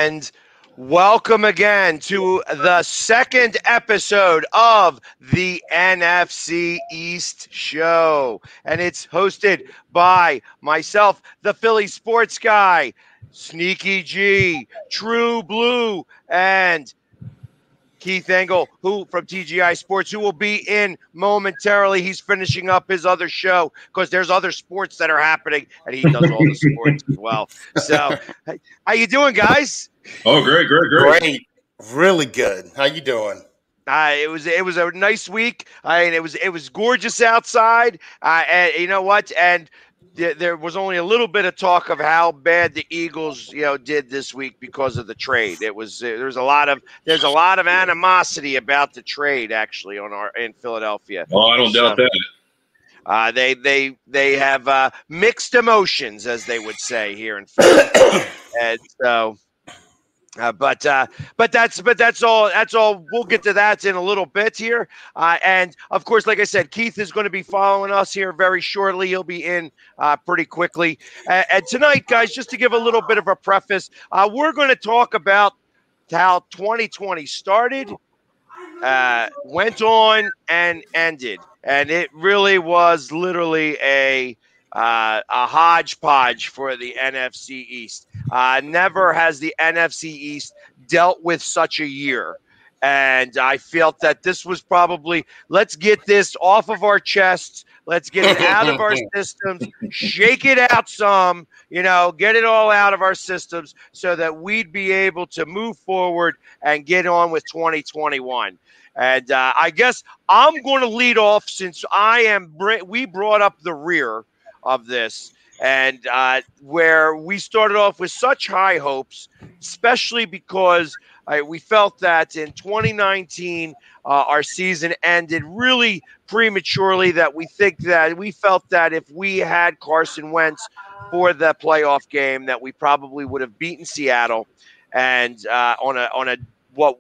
and welcome again to the second episode of the NFC East Show. And it's hosted by myself, the Philly sports guy, Sneaky G, True Blue, and Keith Engel, who from TGI Sports, who will be in momentarily. He's finishing up his other show because there's other sports that are happening, and he does all the sports as well. So, how you doing, guys? Oh, great. Great. Really good. How you doing? It was a nice week. I mean, it was gorgeous outside. And you know what? And there was only a little bit of talk of how bad the Eagles, did this week because of the trade. There's a lot of animosity about the trade actually in Philadelphia. Oh, I don't doubt that. They have mixed emotions, as they would say here in Philly, and so. But that's all. We'll get to that in a little bit here. And of course, like I said, Keith is going to be following us here very shortly. He'll be in pretty quickly. And tonight, guys, just to give a little bit of a preface, we're going to talk about how 2020 started, went on, and ended. And it really was literally a hodgepodge for the NFC East. Never has the NFC East dealt with such a year. And I felt that this was probably, let's get this off of our chests. Let's get it out of our systems, shake it out some, get it all out of our systems so that we'd be able to move forward and get on with 2021. And I guess I'm going to lead off since we brought up the rear of this, and where we started off with such high hopes, especially because we felt that in 2019 our season ended really prematurely, that we felt that if we had Carson Wentz for the playoff game, that we probably would have beaten Seattle, and on what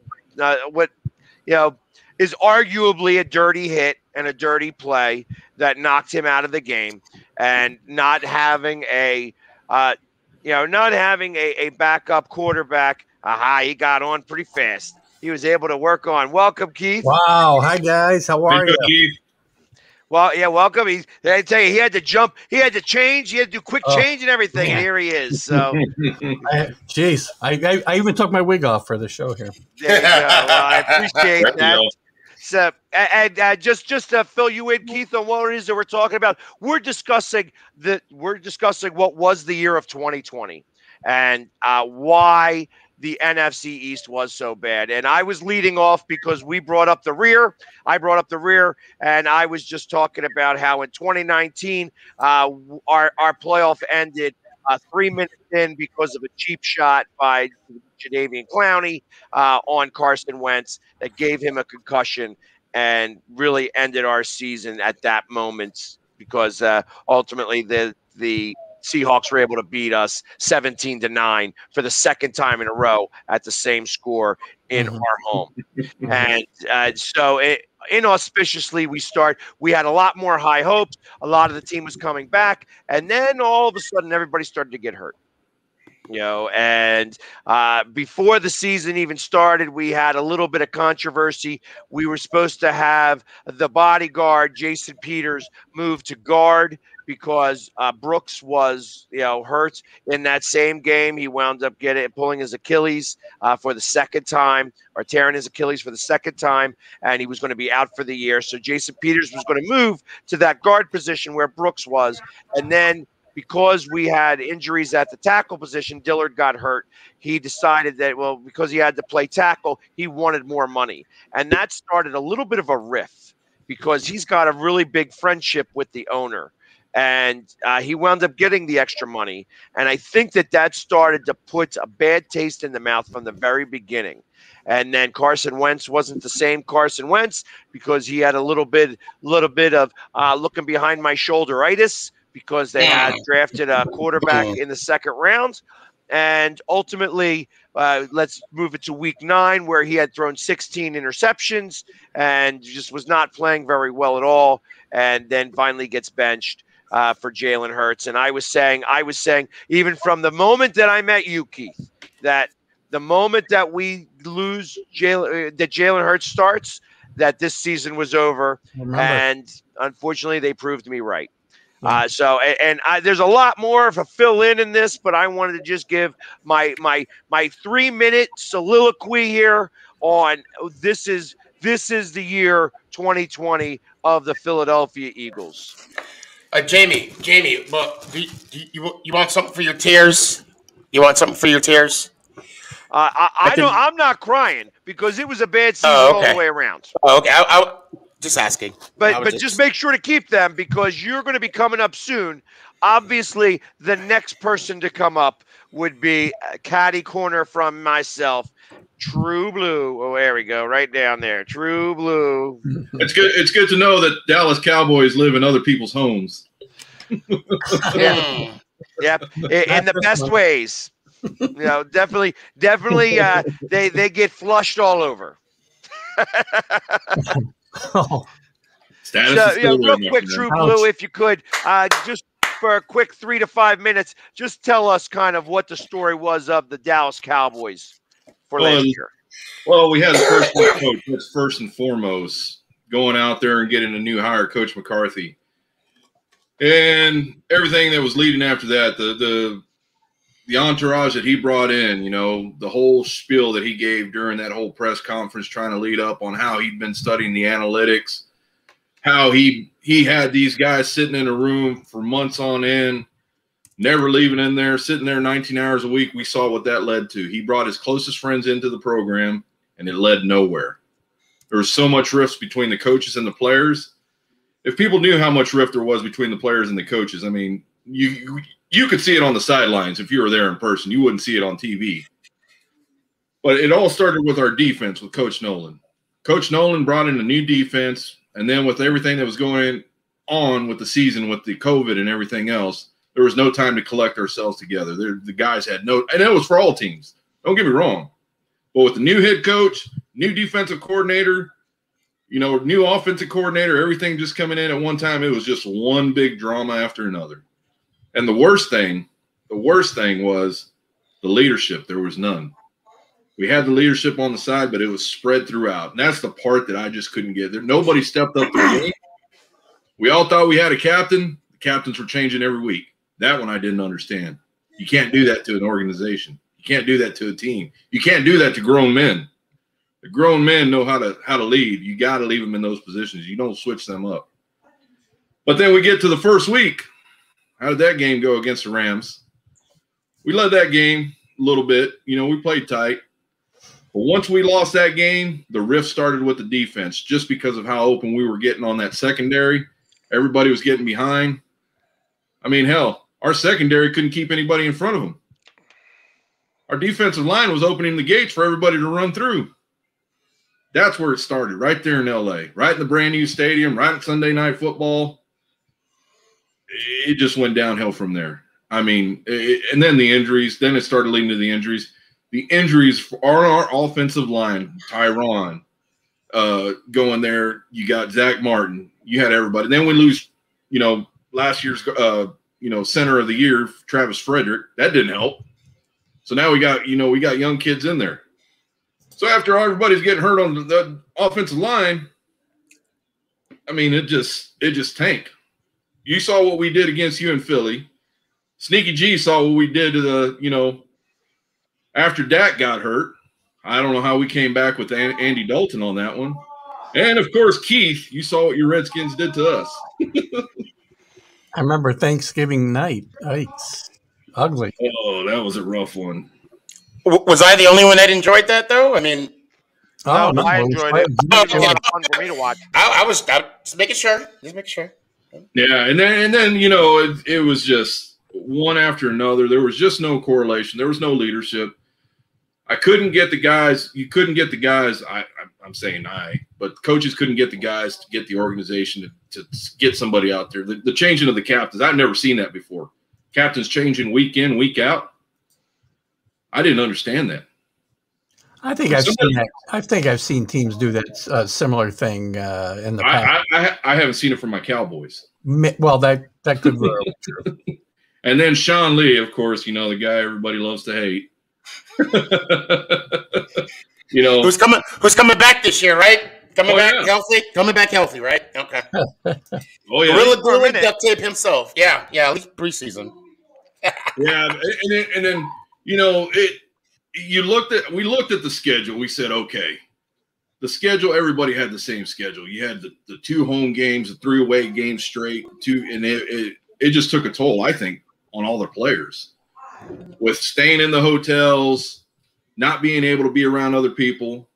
is arguably a dirty hit and a dirty play that knocked him out of the game, and not having a backup quarterback. He got on pretty fast. He was able to work on. Welcome, Keith. Wow. Hi, guys. How are you? Keith. Well, yeah, welcome. I tell you, he had to jump. He had to change. He had to do quick change and everything. Man. And here he is. So, Jeez, I even took my wig off for the show here. There you go. Well, I appreciate that. So, and just to fill you in, Keith, on what it is that we're talking about, we're discussing what was the year of 2020 and why the NFC East was so bad. And I was leading off because we brought up the rear. I brought up the rear, and I was just talking about how in 2019 our playoff ended 3 minutes in because of a cheap shot by Jadeveon Clowney on Carson Wentz that gave him a concussion and really ended our season at that moment, because ultimately the Seahawks were able to beat us 17-9 for the second time in a row at the same score in our home. And so inauspiciously we had a lot more high hopes. A lot of the team was coming back, and then all of a sudden everybody started to get hurt. And before the season even started, we had a little bit of controversy. We were supposed to have the bodyguard, Jason Peters, move to guard because Brooks was, hurt in that same game. He wound up pulling his Achilles for the second time, or tearing his Achilles for the second time, and he was going to be out for the year. So Jason Peters was going to move to that guard position where Brooks was, and then because we had injuries at the tackle position, Dillard got hurt. He decided that, because he had to play tackle, he wanted more money. And that started a little bit of a riff because he's got a really big friendship with the owner. And he wound up getting the extra money. And I think that started to put a bad taste in the mouth from the very beginning. And then Carson Wentz wasn't the same Carson Wentz because he had a little bit of looking behind my shoulder-itis, because they had drafted a quarterback in the second round. And ultimately, let's move it to week 9, where he had thrown 16 interceptions and just was not playing very well at all, and then finally gets benched for Jalen Hurts. And I was saying, even from the moment that I met you, Keith, that the moment that we lose that Jalen Hurts starts, that this season was over. And unfortunately, they proved me right. There's a lot more of a fill in this, but I wanted to just give my 3-minute soliloquy here on this is the year 2020 of the Philadelphia Eagles. Jamie, well, you want something for your tears? You want something for your tears? I'm not crying because it was a bad season all the way around. Oh, okay. I just asking. But just make sure to keep them because you're going to be coming up soon. Obviously, the next person to come up would be Caddy Corner from myself. True Blue. Oh, there we go. Right down there. True Blue. It's good. It's good to know that Dallas Cowboys live in other people's homes. Yep. In the best ways. Definitely. They get flushed all over. Real quick, True Blue, if you could, just for a quick 3 to 5 minutes, just tell us kind of what the story was of the Dallas Cowboys for last year. Well, we had a first coach. That's first and foremost, going out there and getting a new hire, Coach McCarthy, and everything that was leading after that. The entourage that he brought in, the whole spiel that he gave during that whole press conference, trying to lead up on how he'd been studying the analytics, how he had these guys sitting in a room for months on end, never leaving in there, sitting there 19 hours a week. We saw what that led to. He brought his closest friends into the program, and it led nowhere. There was so much rift between the coaches and the players. If people knew how much rift there was between the players and the coaches, I mean, you could see it on the sidelines if you were there in person. You wouldn't see it on TV. But it all started with our defense with Coach Nolan. Coach Nolan brought in a new defense, and then with everything that was going on with the season, with the COVID and everything else, there was no time to collect ourselves together. The guys had no – and it was for all teams. Don't get me wrong. But with the new head coach, new defensive coordinator, new offensive coordinator, everything just coming in at one time, it was just one big drama after another. And the worst thing was the leadership. There was none. We had the leadership on the side, but it was spread throughout. And that's the part that I just couldn't get there. Nobody stepped up to the game. We all thought we had a captain. The captains were changing every week. That one I didn't understand. You can't do that to an organization. You can't do that to a team. You can't do that to grown men. The grown men know how to lead. You got to leave them in those positions. You don't switch them up. But then we get to the first week. How did that game go against the Rams? We led that game a little bit. We played tight. But once we lost that game, the rift started with the defense just because of how open we were getting on that secondary. Everybody was getting behind. I mean, hell, our secondary couldn't keep anybody in front of them. Our defensive line was opening the gates for everybody to run through. That's where it started, right there in L.A., right in the brand-new stadium, right at Sunday Night Football. It just went downhill from there. I mean, and then the injuries. Then it started leading to the injuries. The injuries are on our offensive line. Tyron going there. You got Zach Martin. You had everybody. Then we lose, last year's, center of the year, Travis Frederick. That didn't help. So now we got young kids in there. So after everybody's getting hurt on the offensive line, I mean, it just tanked. You saw what we did against you in Philly. Sneaky G saw what we did to after Dak got hurt. I don't know how we came back with Andy Dalton on that one. And, of course, Keith, you saw what your Redskins did to us. I remember Thanksgiving night. It's ugly. Oh, that was a rough one. Was I the only one that enjoyed that, though? I mean – no, I enjoyed it. It was a lot of fun for me to watch. I was just making sure. Yeah, and then it was just one after another. There was just no correlation. There was no leadership. I couldn't get the guys. You couldn't get the guys. I'm saying but coaches couldn't get the guys to get the organization to get somebody out there. The changing of the captains, I've never seen that before. Captains changing week in, week out. I didn't understand that. I think I've seen teams do that similar thing in the past. I haven't seen it from my Cowboys. Well, that could be true. And then Sean Lee, of course, the guy everybody loves to hate. You know, who's coming back this year, right? Coming back yeah. healthy. Coming back healthy, right? Okay. Oh yeah. Gorilla Glue and duct tape himself. Yeah. At least preseason. Yeah, and then you know we looked at the schedule. We said, okay, the schedule. Everybody had the same schedule. You had the 2 home games, the 3 away games straight. And it just took a toll, I think, on all the players with staying in the hotels, not being able to be around other people,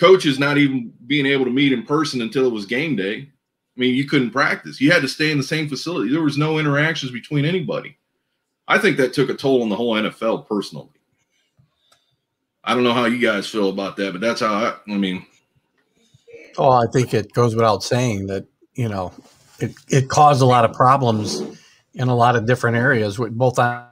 coaches not even being able to meet in person until it was game day. I mean, you couldn't practice. You had to stay in the same facility. There was no interactions between anybody. I think that took a toll on the whole NFL personally. I don't know how you guys feel about that, but that's how I mean. Oh, I think it goes without saying that, you know, it caused a lot of problems in a lot of different areas, with both on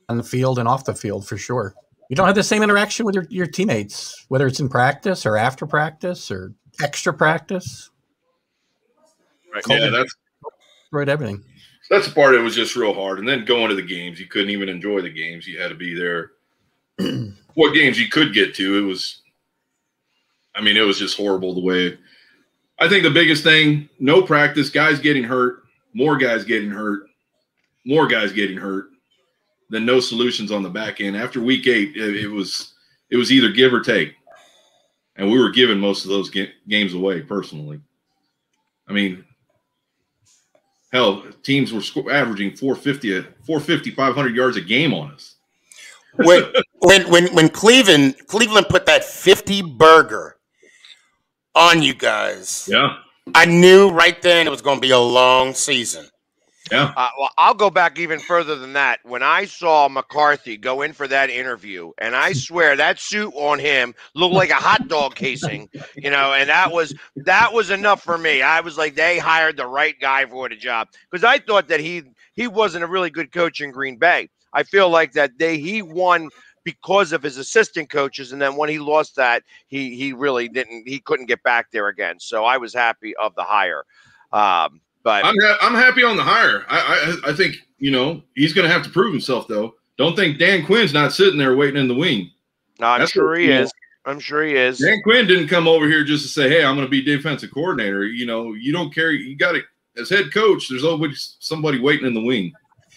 the field and off the field, for sure. You don't have the same interaction with your teammates, whether it's in practice or after practice or extra practice. Right. Yeah, that's right. Everything. That's the part that was just real hard. And then going to the games, you couldn't even enjoy the games. You had to be there. What games you could get to, it was just horrible the way. I think the biggest thing, no practice, guys getting hurt, more guys getting hurt, then no solutions on the back end. After week 8, it was either give or take. And we were giving most of those games away personally. I mean, hell, teams were averaging 450, 500 yards a game on us. When Cleveland put that 50 burger on you guys, yeah, I knew right then it was going to be a long season. Yeah. Well, I'll go back even further than that. When I saw McCarthy go in for that interview, and I swear that suit on him looked like a hot dog casing, you know, and that was enough for me. I was like, they hired the right guy for the job, because I thought that he wasn't a really good coach in Green Bay. I feel like that he won because of his assistant coaches, and then when he lost that, he really didn't. He couldn't get back there again. So I was happy of the hire. But I'm happy on the hire. I think, you know, he's going to have to prove himself, though. Don't think Dan Quinn's not sitting there waiting in the wing. No, I'm sure he is. I'm sure he is. Dan Quinn didn't come over here just to say, hey, I'm going to be defensive coordinator. You know, you don't carry – you got to – as head coach, there's always somebody waiting in the wing.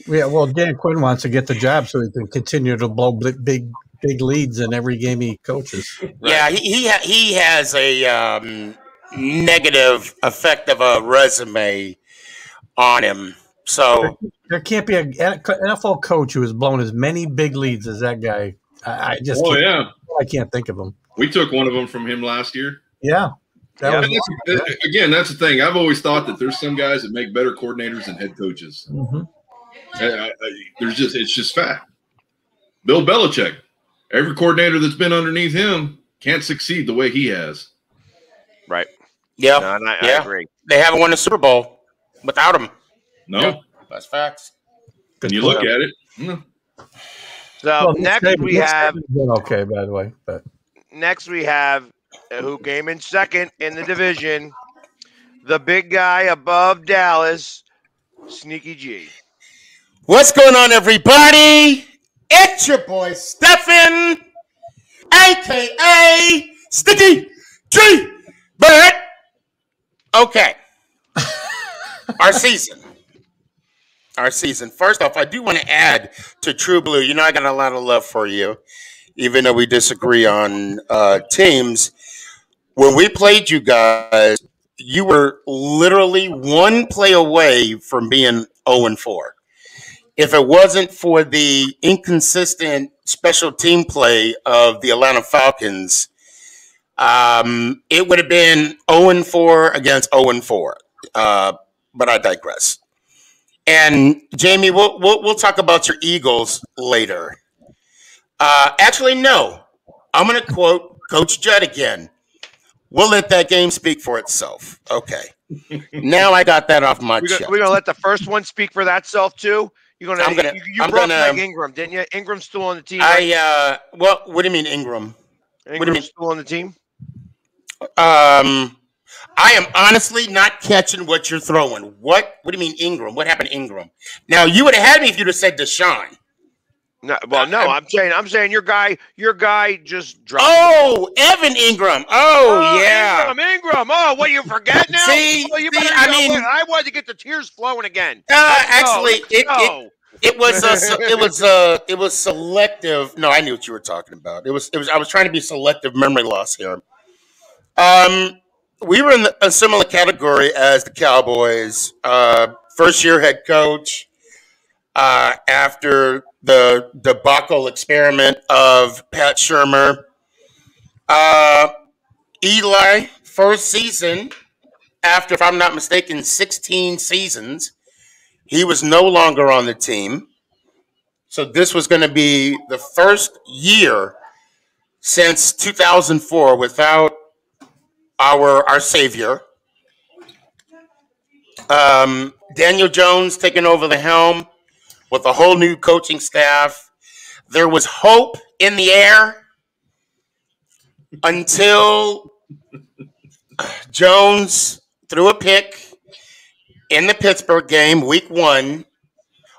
Yeah, well, Dan Quinn wants to get the job so he can continue to blow big leads in every game he coaches. Right. Yeah, he has a negative effect of a resume on him. So there can't be an NFL coach who has blown as many big leads as that guy. I can't think of him. We took one of them from him last year. Yeah. Again, that's the thing. I've always thought that there's some guys that make better coordinators than head coaches. Mm-hmm. It's just fact. Bill Belichick, every coordinator that's been underneath him can't succeed the way he has. Right. Yeah. No, I agree. They haven't won a Super Bowl without him. No. Yeah, that's facts. When you look at it. No. So next we have okay, by the way. But next we have who came in second in the division, the big guy above Dallas, Sneaky G. What's going on, everybody? It's your boy Stephen, a.k.a. Sticky G. Bird. Okay. Our season. First off, I do want to add to True Blue. You know, I got a lot of love for you, even though we disagree on teams. When we played you guys, you were literally one play away from being 0-4. If it wasn't for the inconsistent special team play of the Atlanta Falcons, it would have been 0-4 against 0-4. But I digress. And Jamie, we'll talk about your Eagles later. Actually, no. I'm going to quote Coach Judd again. We'll let that game speak for itself. Okay. Now I got that off my chest. We're going to let the first one speak for that self too? You brought Meg Ingram, didn't you? Ingram's still on the team. Right? What do you mean Ingram? Ingram's what do you mean? Still on the team? I am honestly not catching what you're throwing. What do you mean Ingram? What happened to Ingram? Now, you would have had me if you'd have said Deshaun. No, well, no, I'm saying your guy just dropped. Oh, Evan Ingram. Oh, yeah. Ingram. Oh, what, you forget now? See, I wanted to get the tears flowing again. Actually, it was selective. No, I knew what you were talking about. It was. I was trying to be selective memory loss here. We were in a similar category as the Cowboys. First year head coach. After the debacle experiment of Pat Shurmur. Eli, first season, after, if I'm not mistaken, 16 seasons, he was no longer on the team. So this was going to be the first year since 2004 without our savior. Daniel Jones taking over the helm with a whole new coaching staff. There was hope in the air until Jones threw a pick in the Pittsburgh game, week 1.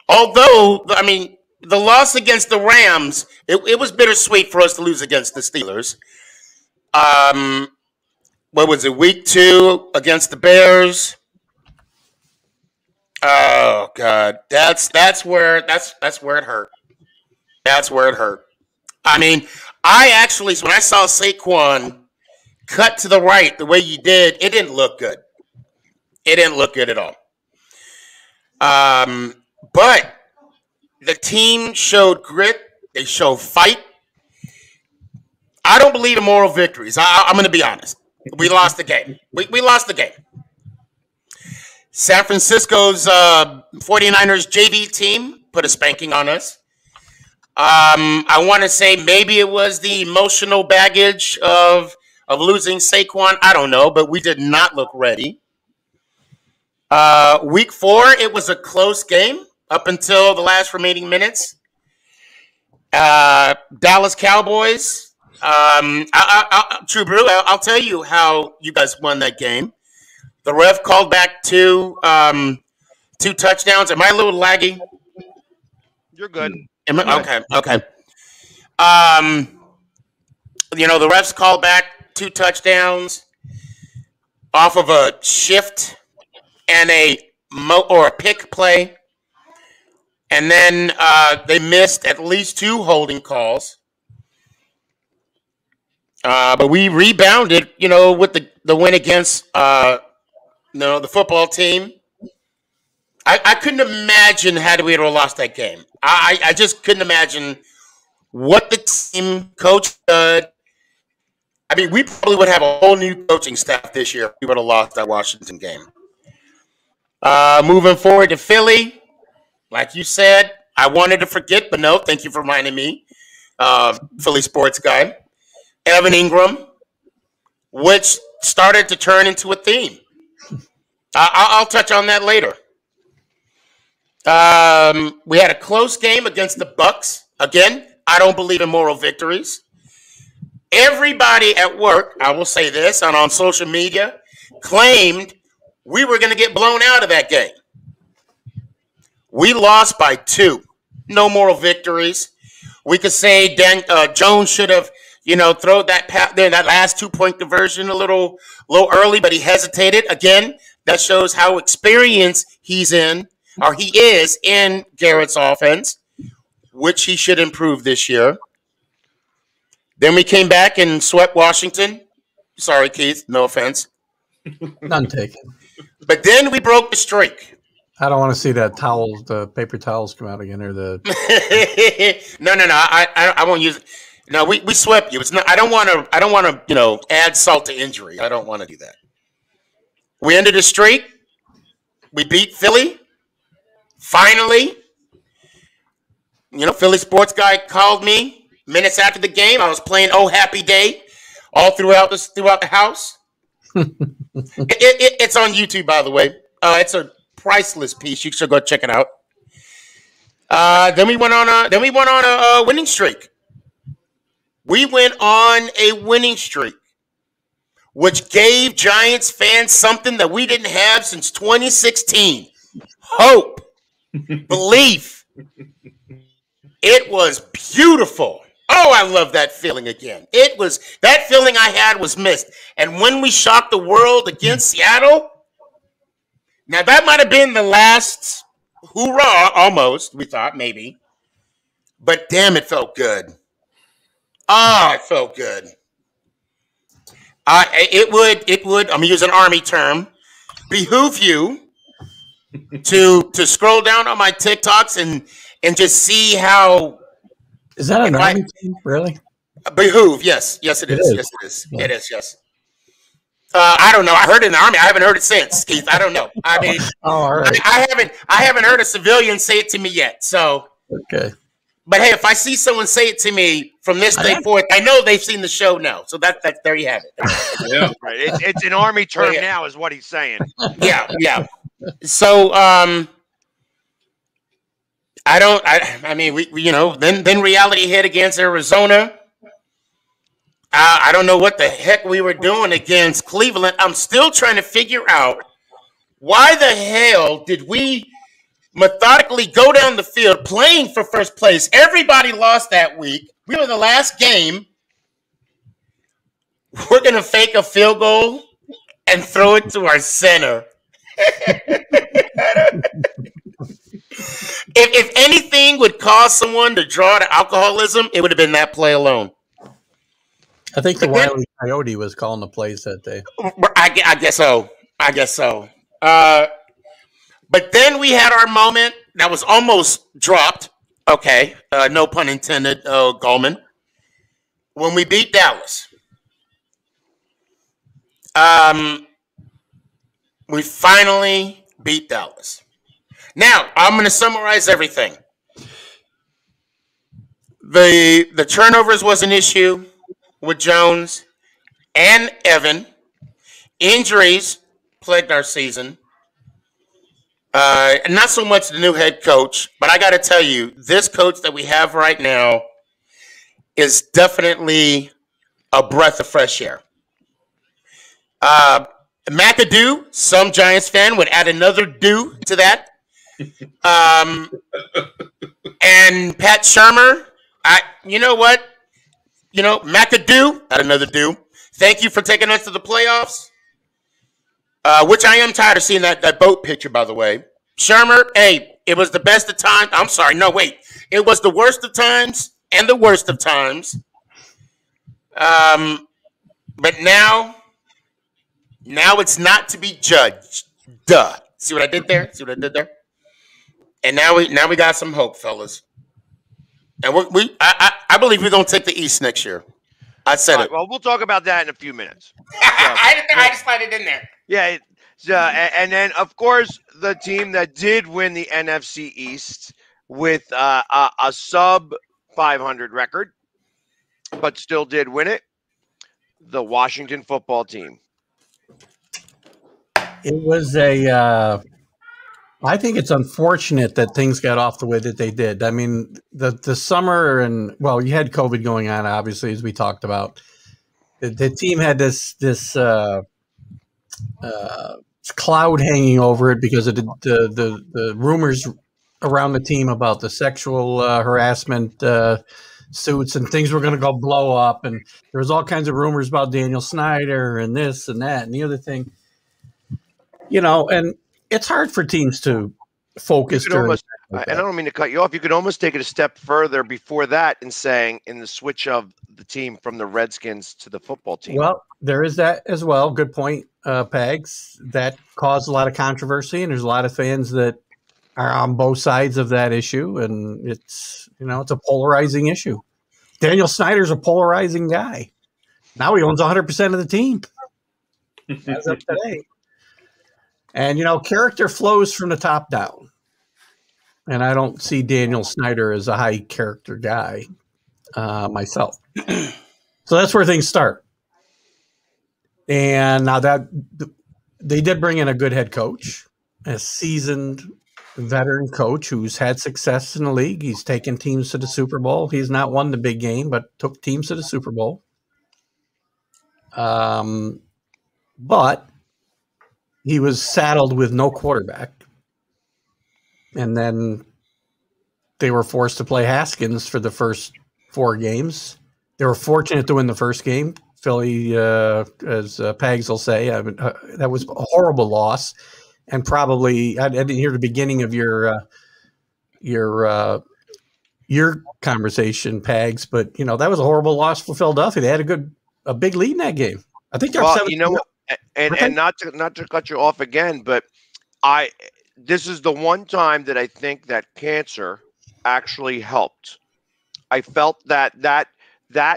Although, I mean, the loss against the Rams, it was bittersweet for us to lose against the Steelers. What was it, week 2 against the Bears? Oh God, that's where it hurt. That's where it hurt. I mean, I actually, when I saw Saquon cut to the right the way you did, it didn't look good. It didn't look good at all. But the team showed grit. They showed fight. I don't believe in moral victories. I'm going to be honest. We lost the game. We lost the game. San Francisco's 49ers JV team put a spanking on us. I want to say maybe it was the emotional baggage of losing Saquon. I don't know, but we did not look ready. Week 4, it was a close game up until the last remaining minutes. Dallas Cowboys. True Brew, I'll tell you how you guys won that game. The ref called back two touchdowns. Am I a little laggy? You're good. Okay. The refs called back 2 touchdowns off of a shift and a pick play. And then they missed at least 2 holding calls. But we rebounded, with the win against the football team. I couldn't imagine how we would have lost that game. I just couldn't imagine what the team coach did. I mean, we probably would have a whole new coaching staff this year if we would have lost that Washington game. Moving forward to Philly, like you said, I wanted to forget, but no, thank you for reminding me. Philly sports guy. Evan Ingram, which started to turn into a theme. I'll touch on that later. We had a close game against the Bucks. Again, I don't believe in moral victories. Everybody at work, I will say this, and on social media, claimed we were going to get blown out of that game. We lost by 2. No moral victories. We could say Jones should have, throw that last 2-point conversion a little early, but he hesitated. Again, that shows how experienced he is in Garrett's offense, which he should improve this year. Then we came back and swept Washington. Sorry, Keith, no offense. None taken. But then we broke the streak. I don't want to see the paper towels come out again, or the. No. I won't use it. No, we swept you. It's not. I don't want to. Add salt to injury. I don't want to do that. We ended the streak. We beat Philly. Finally, Philly sports guy called me minutes after the game. I was playing "Oh Happy Day" all throughout the house. It's on YouTube, by the way. It's a priceless piece. You should go check it out. Then we went on a winning streak. We went on a winning streak, which gave Giants fans something that we didn't have since 2016: hope, belief. It was beautiful. Oh, I love that feeling again. It was that feeling I had was missed. And when we shocked the world against Seattle, now that might have been the last hoorah, almost, we thought maybe. But damn, it felt good. Oh, it felt good. It would, I'm gonna use an army term, behoove you to scroll down on my TikToks and just see how. Is that an army team, really? Behoove, yes, it is. Yes, it is. Yeah. It is, yes. I don't know. I heard it in the army. I haven't heard it since, Keith. I don't know. I mean, all right. I haven't heard a civilian say it to me yet. So okay. But hey, if I see someone say it to me from this day forth, I know they've seen the show now. So that there you have it. Yeah, right. It's an army term now, is what he's saying. Yeah. So I mean, we then reality hit against Arizona. I don't know what the heck we were doing against Cleveland. I'm still trying to figure out why the hell did we methodically go down the field playing for first place. Everybody lost that week. We were the last game. We're going to fake a field goal and throw it to our center. If anything would cause someone to draw to alcoholism, it would have been that play alone. I think the Wile E. Coyote was calling the plays that day. I guess so. But then we had our moment that was almost dropped. Okay, no pun intended, Goldman. When we beat Dallas. We finally beat Dallas. Now, I'm going to summarize everything. The turnovers was an issue with Jones and Evan. Injuries plagued our season. Not so much the new head coach, but I got to tell you, this coach that we have right now is definitely a breath of fresh air. McAdoo, some Giants fan would add another do to that. And Pat Shurmur, you know what? McAdoo, add another do. Thank you for taking us to the playoffs. Which I am tired of seeing that boat picture, by the way. Shurmur, hey, it was the best of times. I'm sorry, no, wait. It was the worst of times and the worst of times. But now it's not to be judged. Duh. See what I did there? And now we got some hope, fellas. And I believe we're gonna take the East next year. I said it. Well, we'll talk about that in a few minutes. I just slid it in there. Yeah, and then of course the team that did win the NFC East with a sub 500 record, but still did win it, the Washington football team. It was I think it's unfortunate that things got off the way that they did. I mean, the summer and, well, you had COVID going on, obviously, as we talked about. The team had this cloud hanging over it because of the rumors around the team about the sexual harassment suits, and things were going to go blow up. And there was all kinds of rumors about Daniel Snyder and this and that and the other thing. And it's hard for teams to focus. I don't mean to cut you off. You could almost take it a step further before that in saying in the switch of the team from the Redskins to the football team. Well, there is that as well. Good point, Pags. That caused a lot of controversy, and there's a lot of fans that are on both sides of that issue, and it's a polarizing issue. Daniel Snyder's a polarizing guy. Now he owns 100% of the team as of today. And, character flows from the top down. And I don't see Daniel Snyder as a high character guy myself. So that's where things start. And now that they did bring in a good head coach, a seasoned veteran coach who's had success in the league. He's taken teams to the Super Bowl. He's not won the big game, but took teams to the Super Bowl. But he was saddled with no quarterback. And then they were forced to play Haskins for the first 4 games. They were fortunate to win the first game. Philly, as Pags will say, that was a horrible loss, and probably I didn't hear the beginning of your conversation, Pags, but that was a horrible loss for Philadelphia. They had a big lead in that game. I think they're 7. And not to cut you off again, but this is the one time that I think that cancer actually helped. I felt that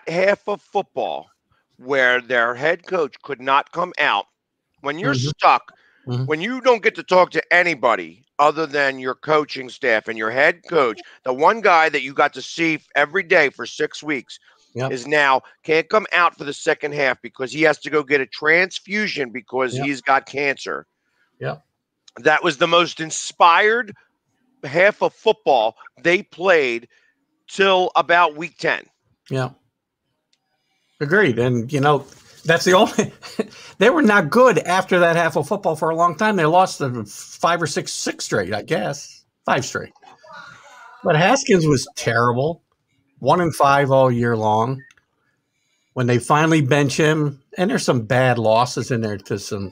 half of football where their head coach could not come out, when you're stuck, when you don't get to talk to anybody other than your coaching staff and your head coach, the one guy that you got to see every day for 6 weeks is now can't come out for the second half because he has to go get a transfusion because he's got cancer. Yeah. That was the most inspired half of football they played till about week 10. Yeah. Agreed. And, that's the only – they were not good after that half of football for a long time. They lost 5 or 6 straight, I guess. 5 straight. But Haskins was terrible. 1-5 all year long. When they finally bench him, and there's some bad losses in there to some,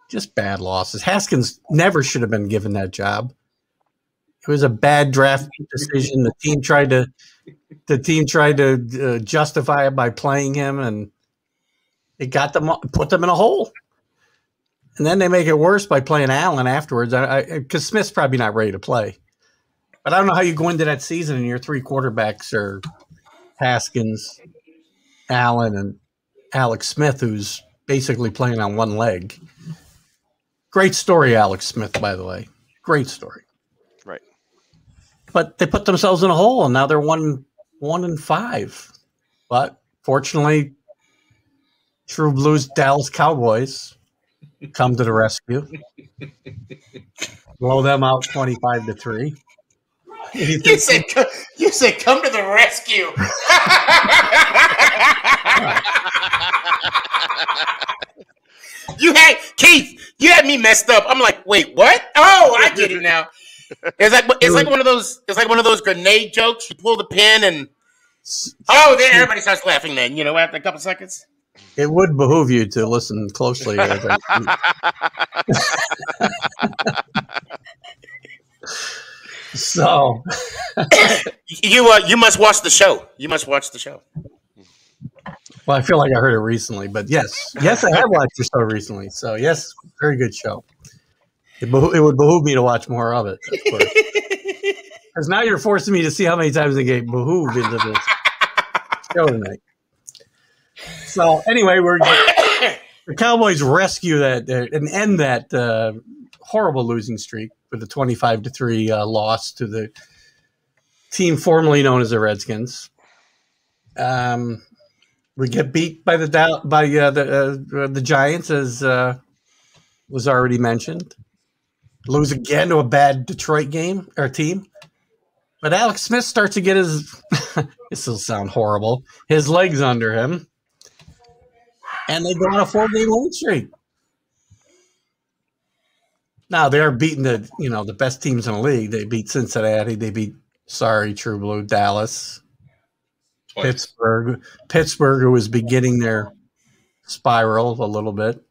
just bad losses. Haskins never should have been given that job. It was a bad draft decision. The team tried to justify it by playing him, and it put them in a hole. And then they make it worse by playing Allen afterwards, because Smith's probably not ready to play. But I don't know how you go into that season and your 3 quarterbacks are Haskins, Allen, and Alex Smith, who's basically playing on one leg. Great story, Alex Smith, by the way. Great story. Right. But they put themselves in a hole, and now they're 1-5. But fortunately, True Blues Dallas Cowboys come to the rescue. Blow them out 25-3. You said come to the rescue. Keith, you had me messed up. I'm like, wait, what? Oh, I get it now. It's like one of those grenade jokes. You pull the pin and then everybody starts laughing. Then after a couple seconds. It would behoove you to listen closely. So you must watch the show. You must watch the show. Well, I feel like I heard it recently, but yes, I have watched the show recently. So yes, very good show. It would behoove me to watch more of it, of course. Because now you're forcing me to see how many times they get behooved into this show tonight. So anyway, the Cowboys rescue that and end that horrible losing streak with a 25-3 loss to the team formerly known as the Redskins. We get beat by the Giants, as was already mentioned. Lose again to a bad Detroit team. But Alex Smith starts to get his this will sound horrible, his legs under him. And they go on a 4-game win streak. Now they are beating the best teams in the league. They beat Cincinnati. They beat True Blue, Dallas, twice. Pittsburgh, who was beginning their spiral a little bit.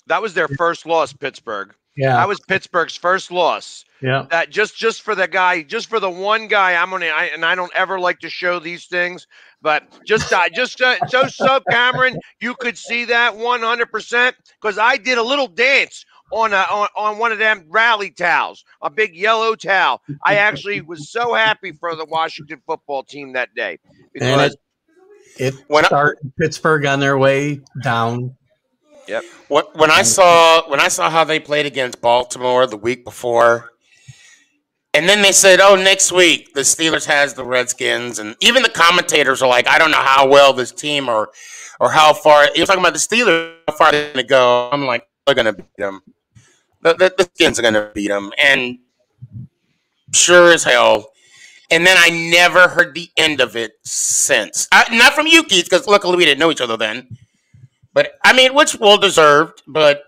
That was their first loss, Pittsburgh. Yeah, that was Pittsburgh's first loss. Yeah, that just for the one guy. And I don't ever like to show these things, but so Cameron, you could see that 100% because I did a little dance on one of them rally towels, a big yellow towel. I actually was so happy for the Washington football team that day because it started Pittsburgh on their way down. Yep. When I saw how they played against Baltimore the week before, and then they said, "Oh, next week the Steelers has the Redskins," and even the commentators are like, "I don't know how well this team or how far." You're talking about the Steelers, how far they're going to go. I'm like, they're going to beat them. The Skins are going to beat them, and sure as hell. And then I never heard the end of it since. Not from you, Keith, because luckily we didn't know each other then. But, which well deserved, but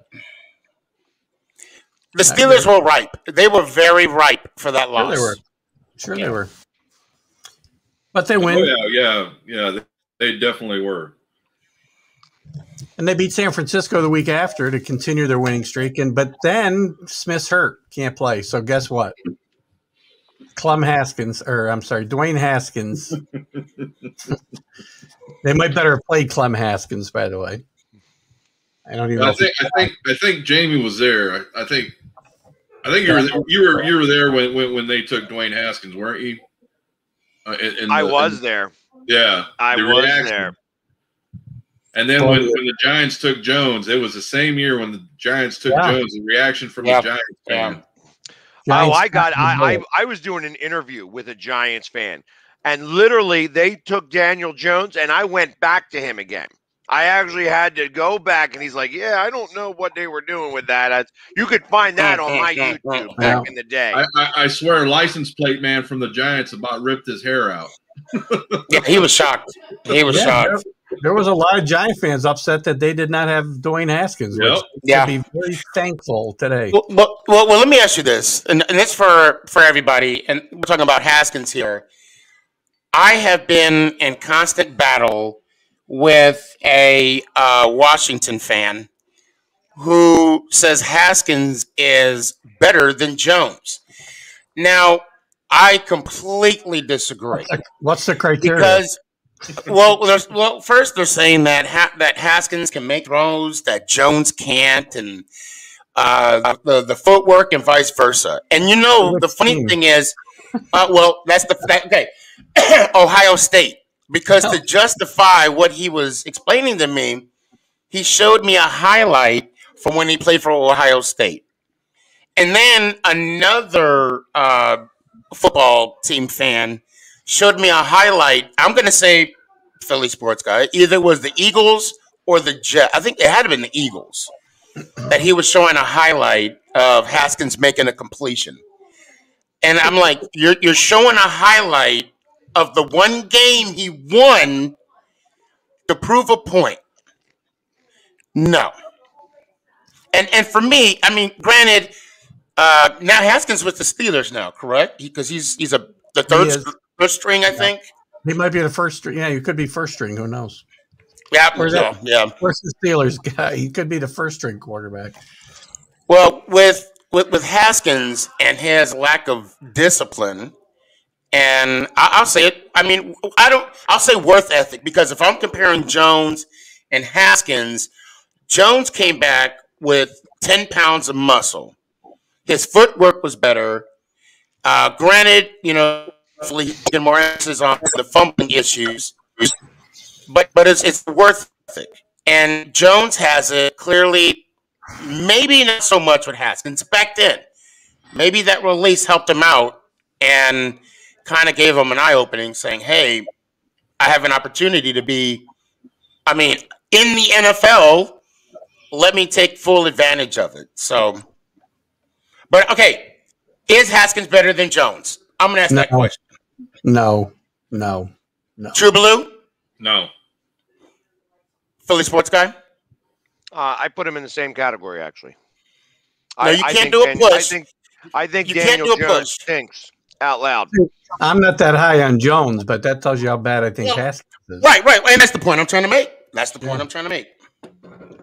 the Steelers were ripe. They were very ripe for that loss. Sure they were. Sure they were. But they win. Oh, yeah. They definitely were. And they beat San Francisco the week after to continue their winning streak. But then Smith's hurt, can't play. So guess what? Dwayne Haskins. They might better have played Clem Haskins, by the way. I don't even know. I think Jamie was there. I think you were there when they took Dwayne Haskins, weren't you? I was there. Yeah, I was there. And then when the Giants took Jones, it was the same year when the Giants took Jones. The reaction from the Giants fan. I was doing an interview with a Giants fan, and literally they took Daniel Jones, and I went back to him again. I actually had to go back, and he's like, "Yeah, I don't know what they were doing with that. You could find that on my YouTube back in the day." I swear, license plate man from the Giants about ripped his hair out. Yeah, he was shocked. He was shocked. There was a lot of Giant fans upset that they did not have Dwayne Haskins. Which be very thankful today. Well, let me ask you this, and it's for everybody, and we're talking about Haskins here. I have been in constant battle with a Washington fan who says Haskins is better than Jones. Now, I completely disagree. What's the criteria? Because, first they're saying that Haskins can make throws that Jones can't, and the footwork and vice versa. And the funny thing is, okay, Ohio State. Because to justify what he was explaining to me, he showed me a highlight from when he played for Ohio State. And then another football team fan showed me a highlight. I'm going to say Philly sports guy. Either it was the Eagles or the Jets. I think it had been the Eagles. That he was showing a highlight of Haskins making a completion. And I'm like, you're showing a highlight of the one game he won to prove a point. No. And for me, I mean, granted, now Haskins with the Steelers now, correct? Because he's the third string, I think. He might be the first string. Yeah, he could be first string. Who knows? Yeah. Where's the Steelers guy? He could be the first string quarterback. Well, with Haskins and his lack of discipline, and I'll say it. I mean, I'll say worth ethic, because if I'm comparing Jones and Haskins, Jones came back with 10 pounds of muscle. His footwork was better. Granted, hopefully he can more emphasis on the fumbling issues, but it's worth ethic. And Jones has it clearly. Maybe not so much with Haskins back then. Maybe that release helped him out and kind of gave him an eye-opening, saying, hey, I have an opportunity to be, in the NFL, let me take full advantage of it. So, but okay, is Haskins better than Jones? I'm going to ask that question. No. True Blue? No. Philly sports guy? I put him in the same category, actually. No, you can't do a push. I think Daniel Jones stinks out loud. I'm not that high on Jones, but that tells you how bad I think Haskins is. Right. And that's the point I'm trying to make.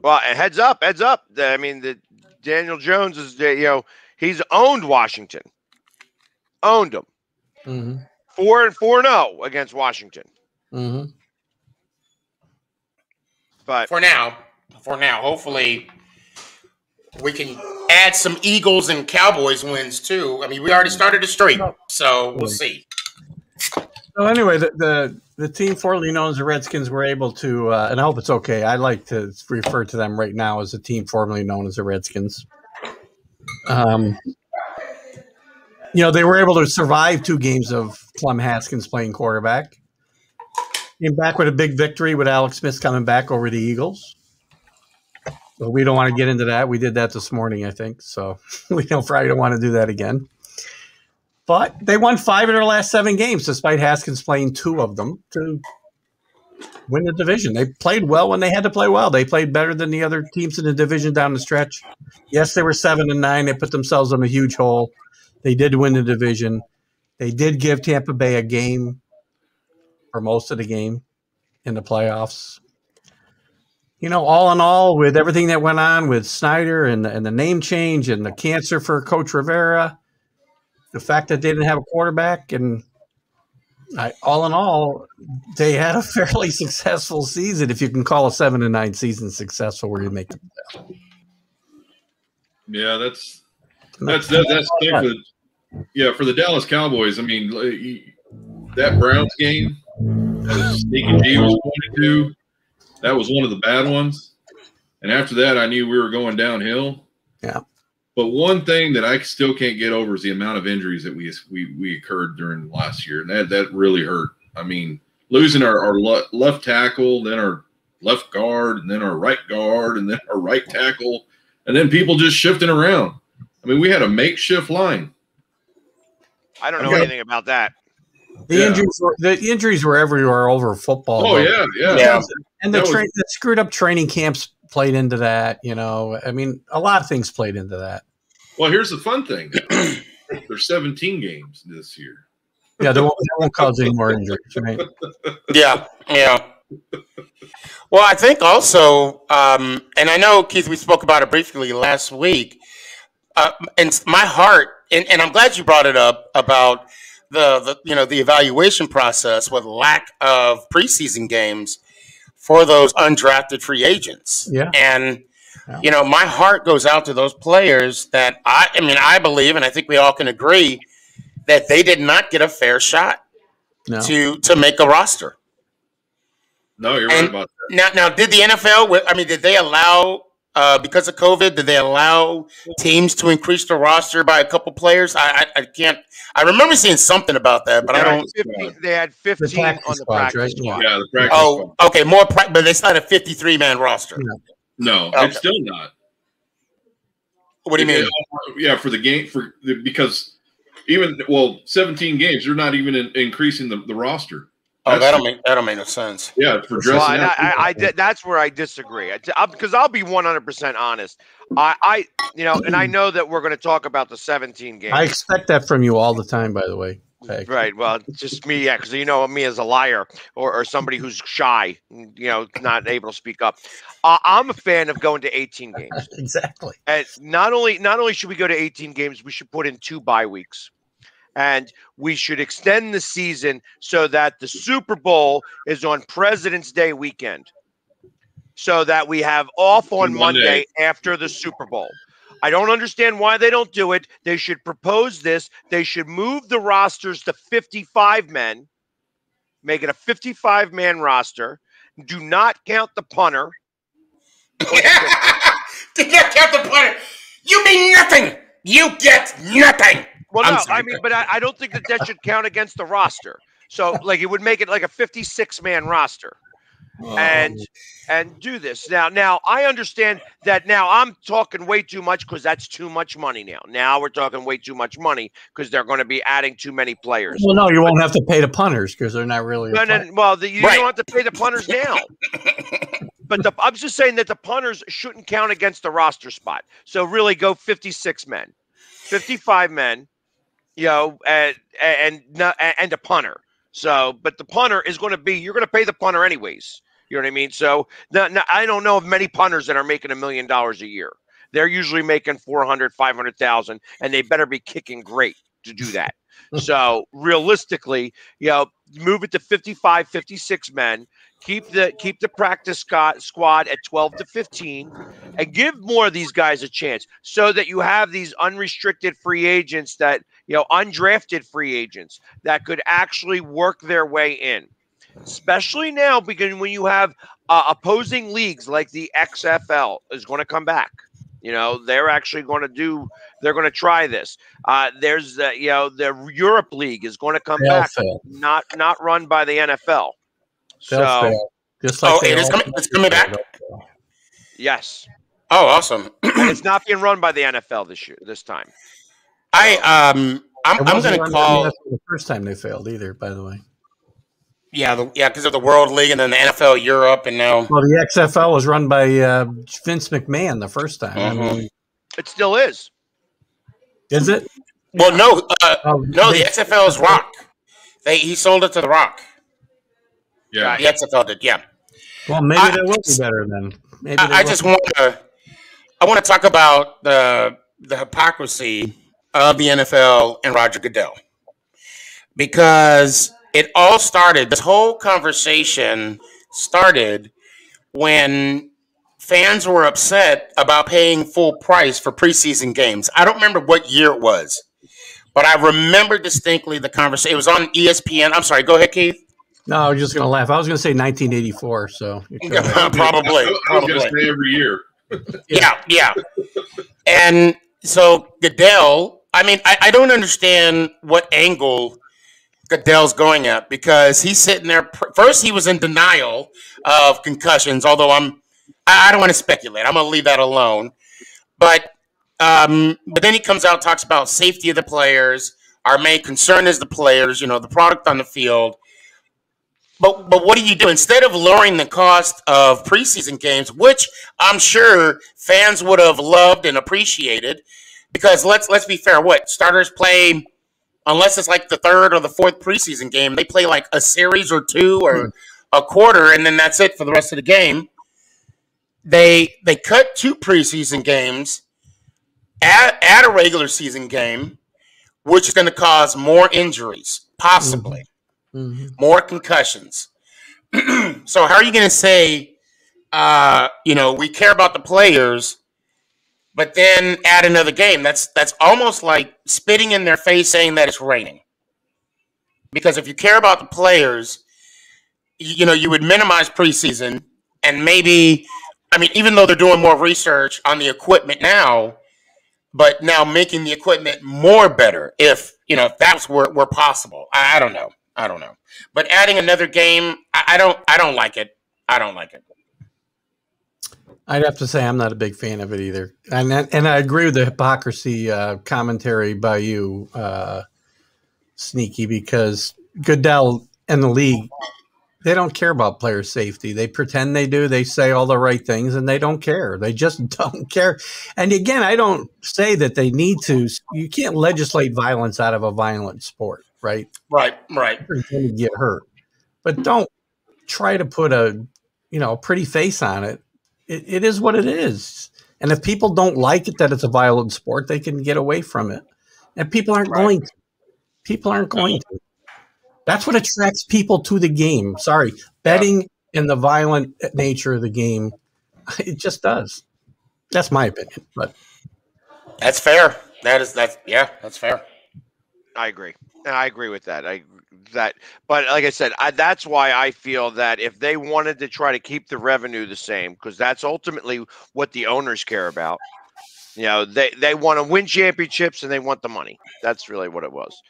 Well, heads up. I mean, the Daniel Jones is, he's owned Washington. Owned them. Mm-hmm. 4-0 against Washington. Mm-hmm. But for now, hopefully we can add some Eagles and Cowboys wins too. I mean, we already started a streak, so we'll see. So anyway, the team formerly known as the Redskins were able to, and I hope it's okay, I like to refer to them right now as the team formerly known as the Redskins. They were able to survive 2 games of Clem Haskins playing quarterback. Came back with a big victory with Alex Smith coming back over the Eagles. But we don't want to get into that. We did that this morning, I think. So we probably don't want to do that again. But they won 5 of their last 7 games, despite Haskins playing 2 of them to win the division. They played well when they had to play well. They played better than the other teams in the division down the stretch. Yes, they were 7-9. They put themselves in a huge hole. They did win the division. They did give Tampa Bay a game for most of the game in the playoffs. All in all, with everything that went on with Snyder and the name change and the cancer for Coach Rivera, the fact that they didn't have a quarterback, and all in all, they had a fairly successful season. If you can call a 7-9 season successful, where you make the playoffs. Yeah, that's for the Dallas Cowboys. I mean, that Browns game, that Sneaky G was pointed to, that was one of the bad ones. And after that, I knew we were going downhill. Yeah. But one thing that I still can't get over is the amount of injuries that we occurred during last year, and that really hurt. I mean, losing our left tackle, then our left guard, and then our right guard, and then our right tackle, and then people just shifting around. I mean, we had a makeshift line. I don't know anything about that. The injuries were everywhere over football. Oh, yeah. And the screwed up training camps played into that. I mean, a lot of things played into that. Well, here's the fun thing. There's 17 games this year. Yeah, that won't cause any more injuries, right? Yeah. Well, I think also, and I know, Keith, we spoke about it briefly last week, and my heart, and I'm glad you brought it up about the evaluation process with lack of preseason games for those undrafted free agents. Yeah. And, my heart goes out to those players that I believe, and I think we all can agree, that they did not get a fair shot to make a roster. No, you're right about that. Now, did the NFL, did they allow, because of COVID, did they allow teams to increase the roster by a couple players? I can't. I remember seeing something about that, but I don't. They had 15 on the practice squad. Yeah, the practice squad. Oh, okay, but it's not a 53-man roster. No, Okay. It's still not. What do you mean? Yeah, for the game, because 17 games, they're not even increasing the roster. Oh, that'll make no sense. Yeah, for dressing out. That's where I disagree. Because I'll be 100% honest. And I know that we're going to talk about the 17 games. I expect that from you all the time, by the way. Hey. Right. Well, just me, because me as a liar or somebody who's shy, not able to speak up. I'm a fan of going to 18 games. Exactly. And not only should we go to 18 games, we should put in 2 bye weeks. And we should extend the season so that the Super Bowl is on President's Day weekend, so that we have off on Monday after the Super Bowl. I don't understand why they don't do it. They should propose this. They should move the rosters to 55 men, make it a 55-man roster. Do not count the punter. Do not count the punter. You mean nothing. You get nothing. Well, no, but I don't think that should count against the roster. So, it would make it like a 56-man roster, and do this now. I understand that now. I'm talking way too much because that's too much money now. Now we're talking way too much money because they're going to be adding too many players. Well, no, you won't have to pay the punters because they're not really. You don't have to pay the punters now. But I'm just saying that the punters shouldn't count against the roster spot. So really, go 56 men, 55 men. And a punter. So, but the punter is going to be, you're going to pay the punter anyways. You know what I mean? So I don't know of many punters that are making $1 million a year. They're usually making 400, 500,000, and they better be kicking great to do that. So realistically, move it to 55, 56 men. Keep the practice squad at 12 to 15 and give more of these guys a chance so that you have these unrestricted free agents that, undrafted free agents that could actually work their way in, especially now because when you have opposing leagues like the XFL is going to come back. They're actually going to they're going to try this. There's the Europe League is going to come back, not run by the NFL. Just like it's coming back. Yes. Oh, awesome! And it's not being run by the NFL this time. I'm going to call the first time they failed either. By the way. Yeah, because of the World League and then the NFL Europe, and now. Well, the XFL was run by Vince McMahon the first time. Mm-hmm. It still is. Is it? Well, no, no, the They- XFL is Rock. He sold it to the Rock. Yeah. The XFL did, yeah. well, maybe they will be better then. Maybe they I will. just want to talk about the hypocrisy of the NFL and Roger Goodell, because it all started. This whole conversation started when fans were upset about paying full price for preseason games. I don't remember what year it was, but I remember distinctly the conversation. It was on ESPN. I'm sorry. Go ahead, Keith. No, I was just going to laugh. I was going to say 1984. So Probably. I was going to say every year. Yeah. And so Goodell, I mean, I don't understand what angle Goodell's going at, because he's sitting there. First, he was in denial of concussions, although I don't want to speculate. I'm going to leave that alone. But then he comes out and talks about safety of the players. Our main concern is the players, the product on the field. But what do you do? Instead of lowering the cost of preseason games, which I'm sure fans would have loved and appreciated, because let's be fair, what starters play, unless it's like the third or the fourth preseason game, they play like a series or two or a quarter, and then that's it for the rest of the game. They cut 2 preseason games, add a regular season game, which is going to cause more injuries, possibly. More concussions. So how are you going to say, we care about the players, but then add another game? That's almost like spitting in their face saying that it's raining. Because if you care about the players, you would minimize preseason, and maybe, even though they're doing more research on the equipment now, but now making the equipment more better, if that's were possible. I don't know. But adding another game, I don't like it. I don't like it. I'd have to say I'm not a big fan of it either. And I agree with the hypocrisy commentary by you, Sneaky, because Goodell and the league, they don't care about player safety. They pretend they do. They say all the right things, and they don't care. They just don't care. And again, I don't say that they need to. You can't legislate violence out of a violent sport, right? Right. You're going to get hurt. But don't try to put a pretty face on it. It is what it is. And if people don't like it, that it's a violent sport, they can get away from it. And people aren't going to. People aren't going to. That's what attracts people to the game. Sorry. Betting and the violent nature of the game, it just does. That's my opinion. But that's fair. That's fair. I agree. I agree with that. But like I said, that's why I feel that if they wanted to try to keep the revenue the same, because that's ultimately what the owners care about. They want to win championships and they want the money. That's really what it was.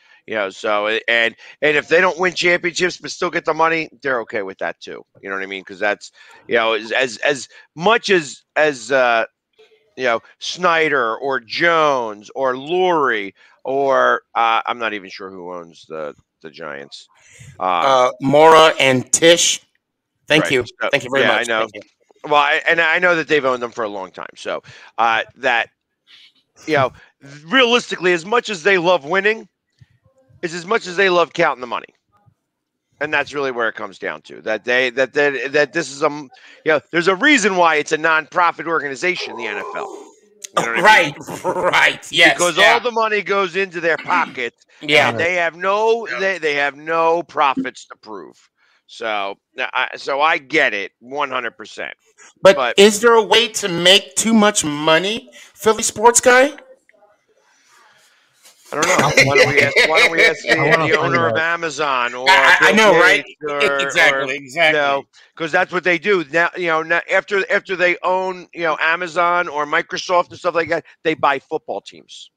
So and if they don't win championships but still get the money, they're okay with that too. You know what I mean? Because that's as much as Snyder or Jones or Lurie or I'm not even sure who owns the Giants. Mora and Tish. Thank you very much. I know. Well, I know that they've owned them for a long time. So that realistically, as much as they love winning, is as much as they love counting the money. And that's really where it comes down to. That this is there's a reason why it's a non-profit organization, the NFL. You know right, I mean? Right, yes. Because all the money goes into their pockets. And they have they have no profits to prove. So I get it 100%. But is there a way to make too much money, Philly sports guy? I don't know. Why don't we ask the owner of Amazon or I know, right? Exactly. Because that's what they do now. Now after they own Amazon or Microsoft and stuff like that, they buy football teams.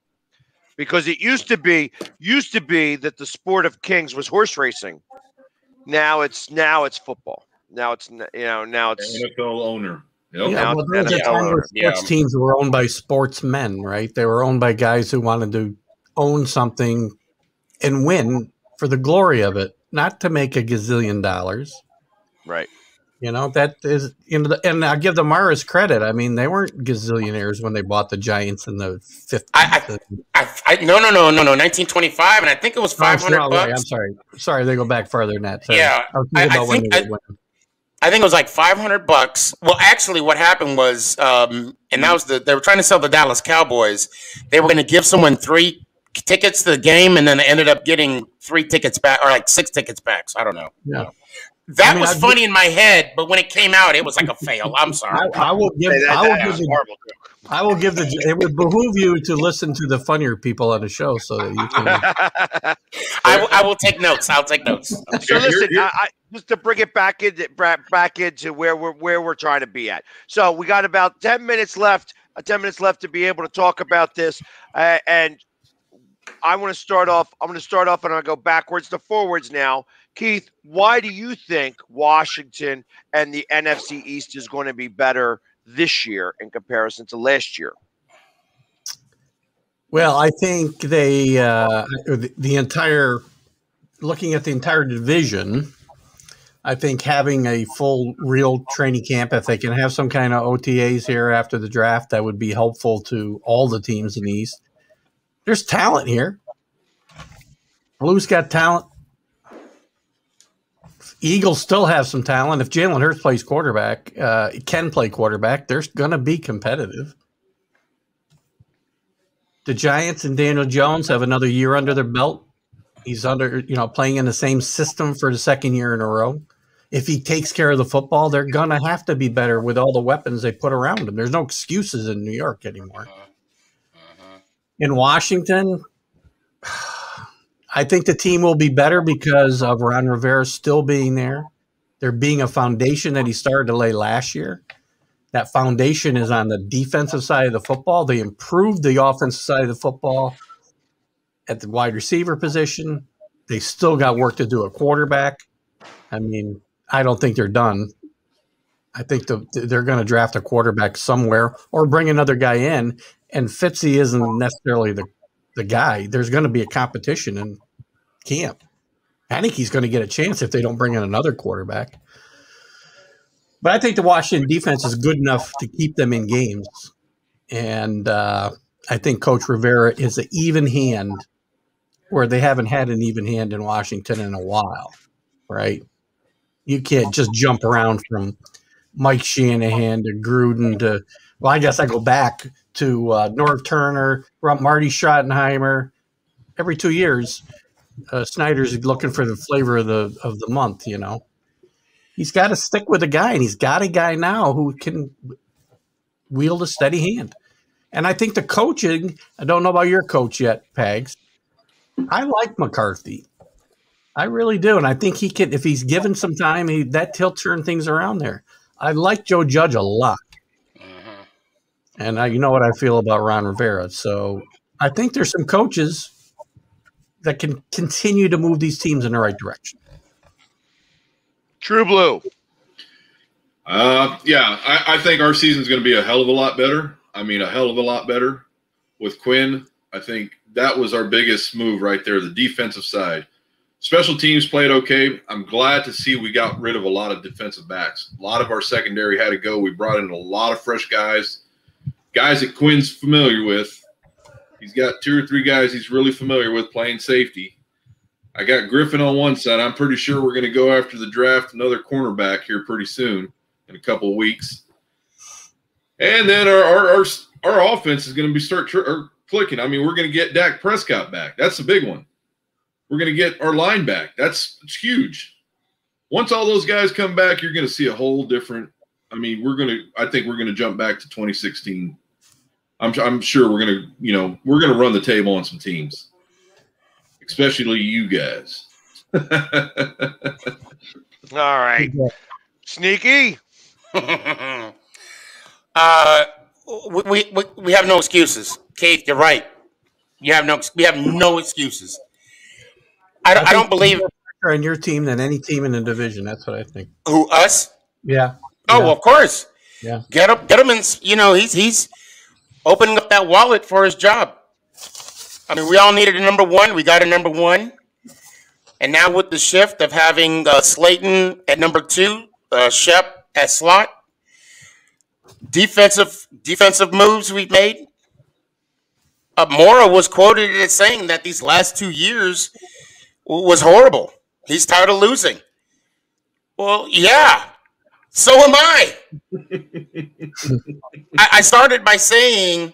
Because it used to be that the sport of kings was horse racing. Now it's football. Now it's NFL owner. Yep. Yeah, well, there was a time where sports teams were owned by sportsmen, right? They were owned by guys who wanted to own something and win for the glory of it, not to make a gazillion dollars. Right. That is, and I give the Maras credit. I mean, they weren't gazillionaires when they bought the Giants in the 50s. No, 1925, and I think it was $500. Right, I'm sorry, they go back farther than that. Sorry. Yeah, I think it was like $500. Well, actually, what happened was, and that was they were trying to sell the Dallas Cowboys. They were going to give someone 3 tickets to the game, and then they ended up getting 3 tickets back, or like 6 tickets back. So I don't know. Yeah. That was funny in my head, but when it came out, it was like a fail. I'm sorry. It would behoove you to listen to the funnier people on the show so that you can. I will take notes. I'll take notes. So listen, just to bring it back into where we're trying to be at. So we got about 10 minutes left. 10 minutes left to be able to talk about this, and I want to start off. I'm going to start off, and I'll go backwards to forwards now. Keith, why do you think Washington and the NFC East is going to be better this year in comparison to last year? Well, I think looking at the entire division, I think having a full real training camp, if they can have some kind of OTAs here after the draft, that would be helpful to all the teams in the East. There's talent here. Blues got talent. Eagles still have some talent. If Jalen Hurts plays quarterback, can play quarterback, they're going to be competitive. The Giants and Daniel Jones have another year under their belt. He's playing in the same system for the second year in a row. If he takes care of the football, they're going to have to be better with all the weapons they put around him. There's no excuses in New York anymore. In Washington, I think the team will be better because of Ron Rivera still being there. There being a foundation that he started to lay last year. That foundation is on the defensive side of the football. They improved the offensive side of the football at the wide receiver position. They still got work to do at quarterback. I mean, I don't think they're done. I think they're going to draft a quarterback somewhere or bring another guy in. And Fitzy isn't necessarily the guy. There's going to be a competition in camp. I think he's going to get a chance if they don't bring in another quarterback. But I think the Washington defense is good enough to keep them in games. And I think Coach Rivera is an even hand where they haven't had an even hand in Washington in a while, right? You can't just jump around from Mike Shanahan to Gruden to, well, I guess I go back to Norv Turner, Marty Schottenheimer. Every 2 years, Snyder's looking for the flavor of the month, He's got to stick with a guy, and he's got a guy now who can wield a steady hand. And I think the coaching, I don't know about your coach yet, Pags. I like McCarthy. I really do. And I think he can, if he's given some time, he'll turn things around there. I like Joe Judge a lot. And you know what I feel about Ron Rivera. So I think there's some coaches that can continue to move these teams in the right direction. True Blue. I think our season's going to be a hell of a lot better. I mean, a hell of a lot better with Quinn. I think that was our biggest move right there, the defensive side. Special teams played okay. I'm glad to see we got rid of a lot of defensive backs. A lot of our secondary had to go. We brought in a lot of fresh guys that Quinn's familiar with. He's got 2 or 3 guys he's really familiar with playing safety. I got Griffin on one side. I'm pretty sure we're going to go after the draft another cornerback here pretty soon in a couple of weeks. And then our offense is going to be start clicking. I mean, we're going to get Dak Prescott back. That's the big one. We're going to get our line back. It's huge. Once all those guys come back, you're going to see a whole different. I mean, I think we're going to jump back to 2016. I'm sure we're going to run the table on some teams, especially you guys. All right, Sneaky. We have no excuses. Keith, you're right. We have no excuses. I don't believe on your team than any team in the division. That's what I think. Who, us? Yeah. Oh, well, of course. Yeah. Get him in. He's opening up that wallet for his job. I mean, we all needed a number one. We got a number one. And now with the shift of having Slayton at number 2, Shep at slot. Defensive moves we've made. Mora was quoted as saying that these last 2 years was horrible. He's tired of losing. Well, yeah, so am I. I started by saying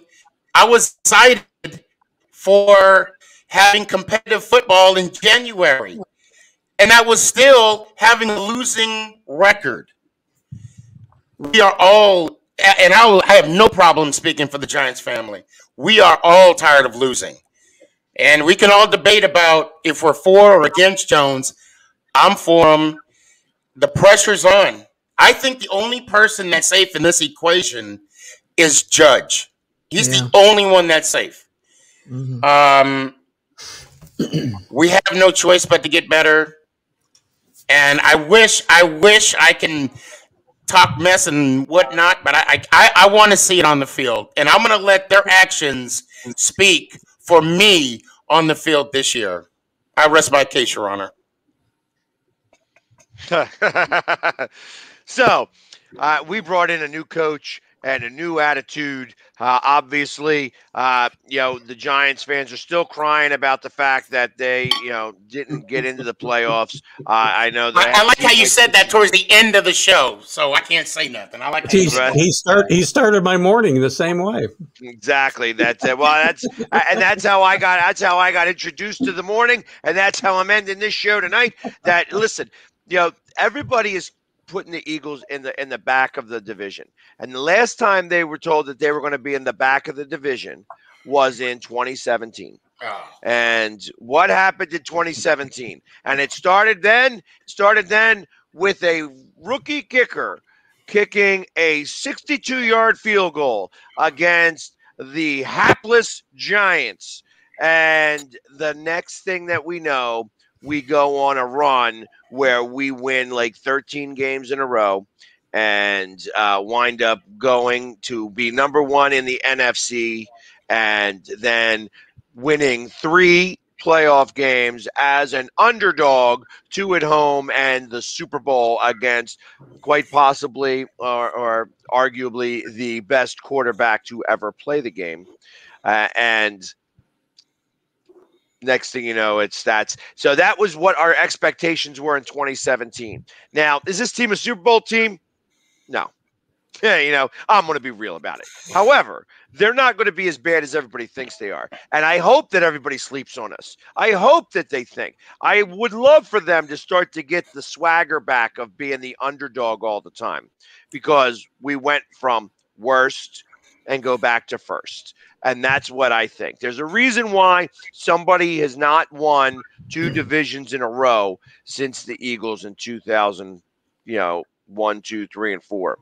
I was excited for having competitive football in January, and I was still having a losing record. We are all, and I have no problem speaking for the Giants family. We are all tired of losing. And we can all debate about if we're for or against Jones. I'm for him. The pressure's on. I think the only person that's safe in this equation is Judge. He's the only one that's safe. Mm-hmm. We have no choice but to get better. And I wish I can talk mess and whatnot, but I want to see it on the field. And I'm going to let their actions speak for me on the field this year. I rest my case, Your Honor. So, we brought in a new coach and a new attitude. Obviously, the Giants fans are still crying about the fact that they, didn't get into the playoffs. I know that. I like how you said that towards the end of the show, so I can't say nothing. I like that. He started my morning the same way. Exactly. That's it. Well, that's how I got introduced to the morning, and that's how I'm ending this show tonight. That listen, everybody is putting the Eagles in the back of the division. And the last time they were told that they were going to be in the back of the division was in 2017. Oh. And what happened in 2017? And it started then with a rookie kicker kicking a 62-yard field goal against the hapless Giants. And the next thing that we know, we go on a run where we win like 13 games in a row and wind up going to be number one in the NFC and then winning 3 playoff games as an underdog, 2 at home, and the Super Bowl against quite possibly or arguably the best quarterback to ever play the game. And next thing you know, it's stats. So that was what our expectations were in 2017. Now, is this team a Super Bowl team? No. I'm going to be real about it. However, they're not going to be as bad as everybody thinks they are. And I hope that everybody sleeps on us. I hope that they think. I would love for them to start to get the swagger back of being the underdog all the time, because we went from worst and go back to first. And that's what I think. There's a reason why somebody has not won 2 divisions in a row since the Eagles in 2000, 1, 2, 3, and 4.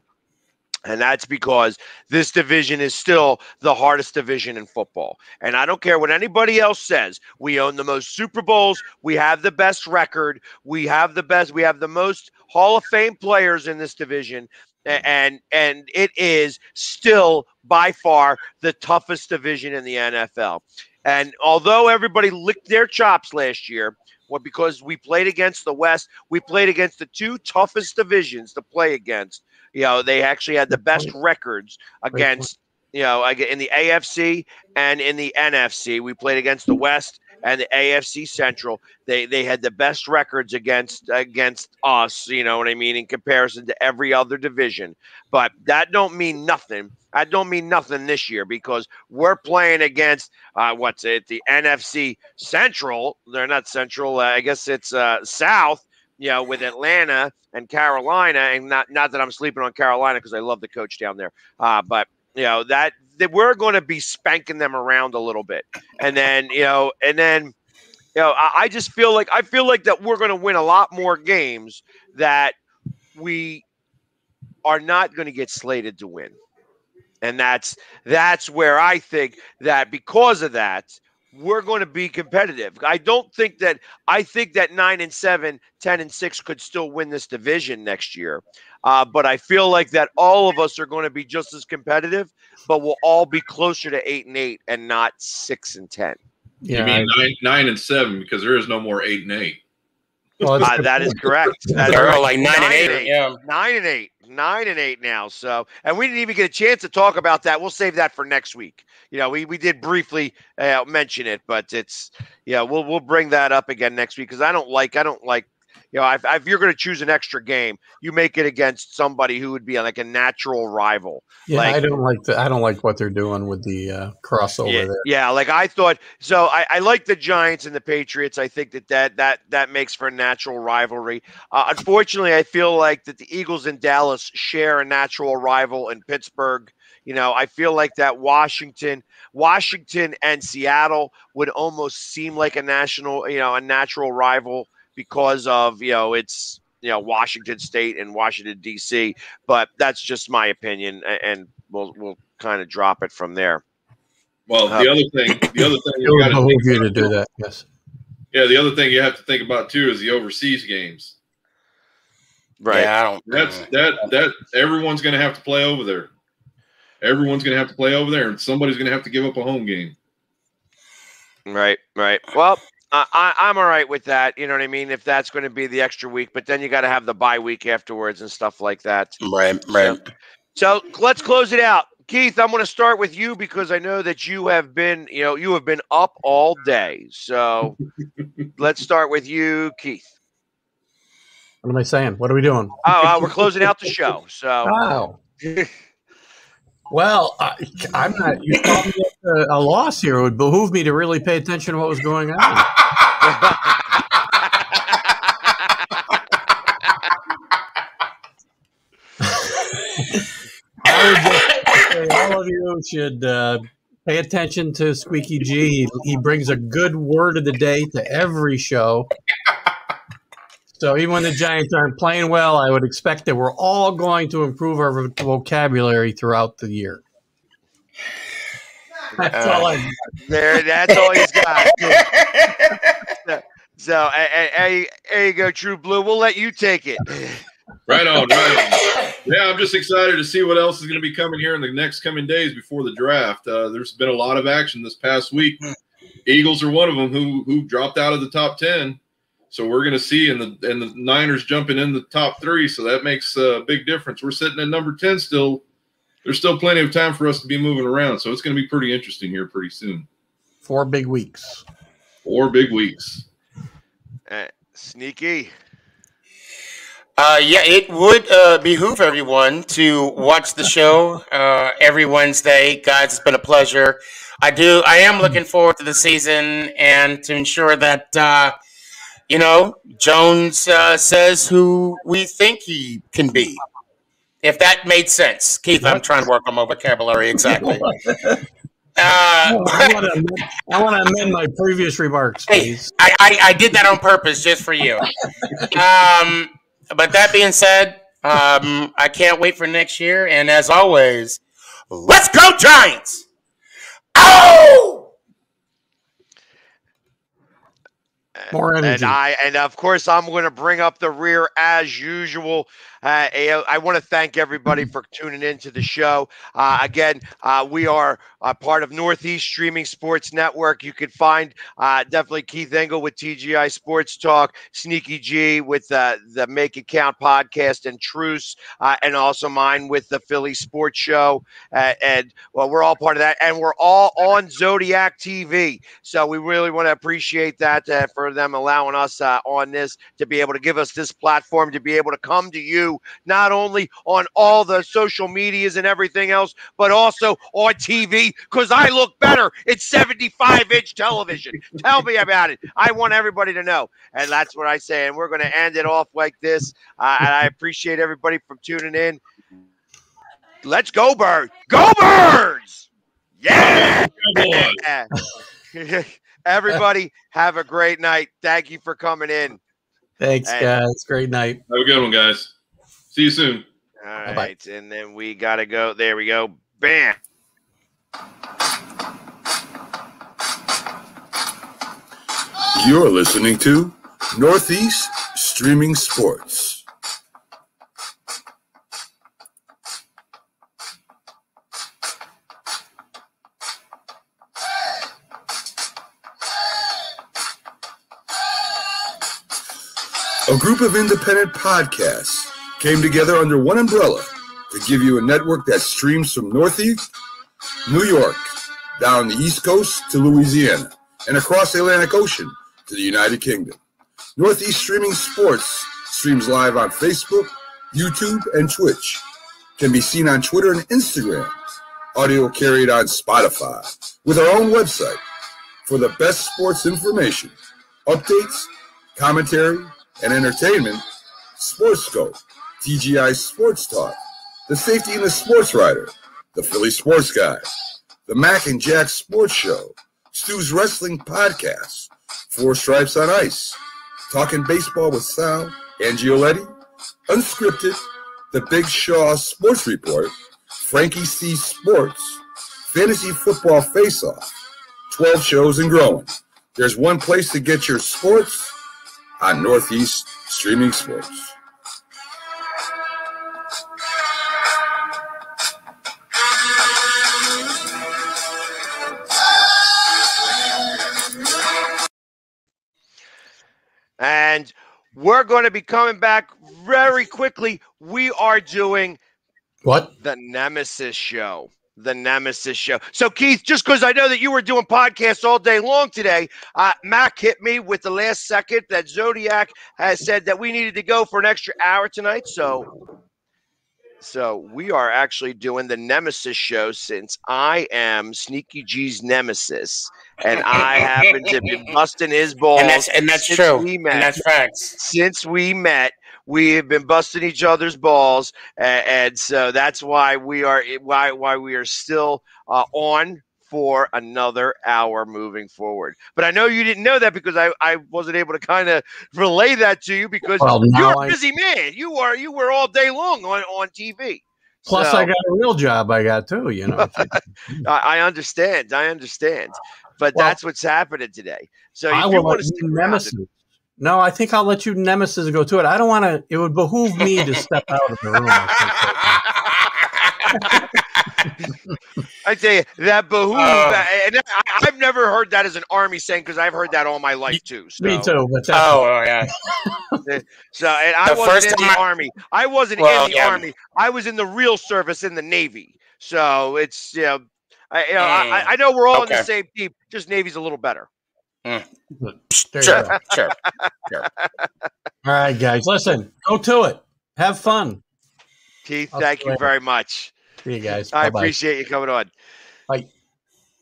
And that's because this division is still the hardest division in football. And I don't care what anybody else says. We own the most Super Bowls. We have the best record. We have the most Hall of Fame players in this division. And it is still by far the toughest division in the NFL. And although everybody licked their chops last year, because we played against the West, we played against the 2 toughest divisions to play against. They actually had the best records against, in the AFC and in the NFC. We played against the West and the AFC Central. They had the best records against us, you know what I mean, in comparison to every other division. But that don't mean nothing. That don't mean nothing this year, because we're playing against, the NFC Central. They're not Central. I guess it's South, with Atlanta and Carolina. And not that I'm sleeping on Carolina, because I love the coach down there. But that we're going to be spanking them around a little bit. And then, I just feel like that we're going to win a lot more games that we are not going to get slated to win. And that's where I think that because of that, we're going to be competitive. I think that 9-7, 10-6 could still win this division next year. But I feel like that all of us are going to be just as competitive, but we'll all be closer to 8-8 and not 6-10. Yeah, you mean 9-7, because there is no more 8-8. Well, That is correct. That is They're correct. like 9-8. Yeah. 9-8. 9-8 now. So, and we didn't even get a chance to talk about that. We'll save that for next week. We did briefly mention it, but it's we'll bring that up again next week because I don't like if you're going to choose an extra game, you make it against somebody who would be like a natural rival. Yeah, like, I don't like what they're doing with the crossover there. Yeah, like I thought. So I like the Giants and the Patriots. I think that makes for a natural rivalry. Unfortunately, I feel like that the Eagles and Dallas share a natural rival in Pittsburgh. I feel like that Washington and Seattle would almost seem like a natural rival because of it's Washington State and Washington D.C. But that's just my opinion, and we'll kind of drop it from there. Well, the other thing It you would got to behoove think you about to do that. Yes. Yeah, the other thing you have to think about too is the overseas games. Right. Yeah, I don't. That everyone's going to have to play over there. Everyone's going to have to play over there, and somebody's going to have to give up a home game. Right. Well, I'm all right with that. You know what I mean? If that's going to be the extra week, but then you got to have the bye week afterwards and stuff like that. Right. So let's close it out. Keith, I'm going to start with you because I know that you have been up all day. So let's start with you, Keith. What am I saying? What are we doing? We're closing out the show. So. Wow. Well, I'm not. You called me a loss here. It would behoove me to really pay attention to what was going on. I would just say all of you should pay attention to Squeaky G. He brings a good word of the day to every show. So even when the Giants aren't playing well, I would expect that we're all going to improve our vocabulary throughout the year. That's all I got. That's all he's got. So there you go, True Blue. We'll let you take it. Right on. Yeah, I'm just excited to see what else is going to be coming here in the next coming days before the draft. There's been a lot of action this past week. Eagles are one of them who dropped out of the top 10. So we're going to see, and the Niners jumping in the top 3. So that makes a big difference. We're sitting at number 10 still. There's still plenty of time for us to be moving around. So it's going to be pretty interesting here pretty soon. 4 big weeks. 4 big weeks. Sneaky. Yeah, it would behoove everyone to watch the show every Wednesday. Guys, it's been a pleasure. I am looking forward to the season and to ensure that, Jones says who we think he can be. If that made sense. Keith, I'm trying to work on my vocabulary exactly. I want to amend my previous remarks, please. Hey, I did that on purpose just for you. But that being said, I can't wait for next year. And as always, let's go Giants! Oh! More energy. And of course, I'm going to bring up the rear as usual. I want to thank everybody for tuning into the show. Again, we are part of Northeast Streaming Sports Network. You can find definitely Keith Engel with TGI Sports Talk, Sneaky G with the Make It Count podcast and Truce, and also mine with the Philly Sports Show. And we're all part of that. And we're all on Zodiac TV. So we really want to appreciate that for them allowing us on this to be able to give us this platform to be able to come to you not only on all the social medias and everything else, but also on TV because I look better. It's 75-inch television. Tell me about it. I want everybody to know. And that's what I say. And we're going to end it off like this. And I appreciate everybody from tuning in. Let's go, Birds. Go, Birds! Yeah! Everybody, have a great night. Thank you for coming in. Thanks, guys. Great night. Have a good one, guys. See you soon. All right. Bye-bye. And then we got to go. There we go. Bam. You're listening to Northeast Streaming Sports. A group of independent podcasts came together under one umbrella to give you a network that streams from Northeast, New York, down the East Coast to Louisiana, and across the Atlantic Ocean to the United Kingdom. Northeast Streaming Sports streams live on Facebook, YouTube, and Twitch. Can be seen on Twitter and Instagram. Audio carried on Spotify with our own website for the best sports information, updates, commentary, and entertainment. Sportscope, TGI Sports Talk, The Safety and the Sports Writer, The Philly Sports Guy, The Mac and Jack Sports Show, Stu's Wrestling Podcast, Four Stripes on Ice, Talking Baseball with Sal and Gioletti, Unscripted, The Big Shaw Sports Report, Frankie C Sports, Fantasy Football Face-Off, 12 shows and growing. There's one place to get your sports on Northeast Streaming Sports. And we're going to be coming back very quickly. We are doing the Nemesis show. The Nemesis show. So, Keith, just because I know that you were doing podcasts all day long today, Mac hit me with the last second that Zodiac has said that we needed to go for an extra hour tonight. So we are actually doing the Nemesis show since I am Sneaky G's nemesis, and I happen to be busting his balls. And that's true. And that's facts. Since we met, we have been busting each other's balls, and so that's why we are still on for another hour moving forward. But I know you didn't know that because I wasn't able to kind of relay that to you because you're a busy man. You were all day long on TV. Plus, I got a real job I got too, you know. I understand. But that's what's happening today. So if you want to stick Nemesis. No, I think I'll let you Nemesis go to it. I don't want to. It would behoove me to step out of the room. I tell you, that behoove, and I've never heard that as an Army saying because I've heard that all my life too. So. Me too. But yeah. So, and I wasn't in the Army. I wasn't in the Army. I was in the real service in the Navy. So it's I know we're all in the same team. Just Navy's a little better. Sure. All right, guys, listen, go to it. Have fun. Keith, thank you very much. See you guys. I appreciate you coming on. Bye.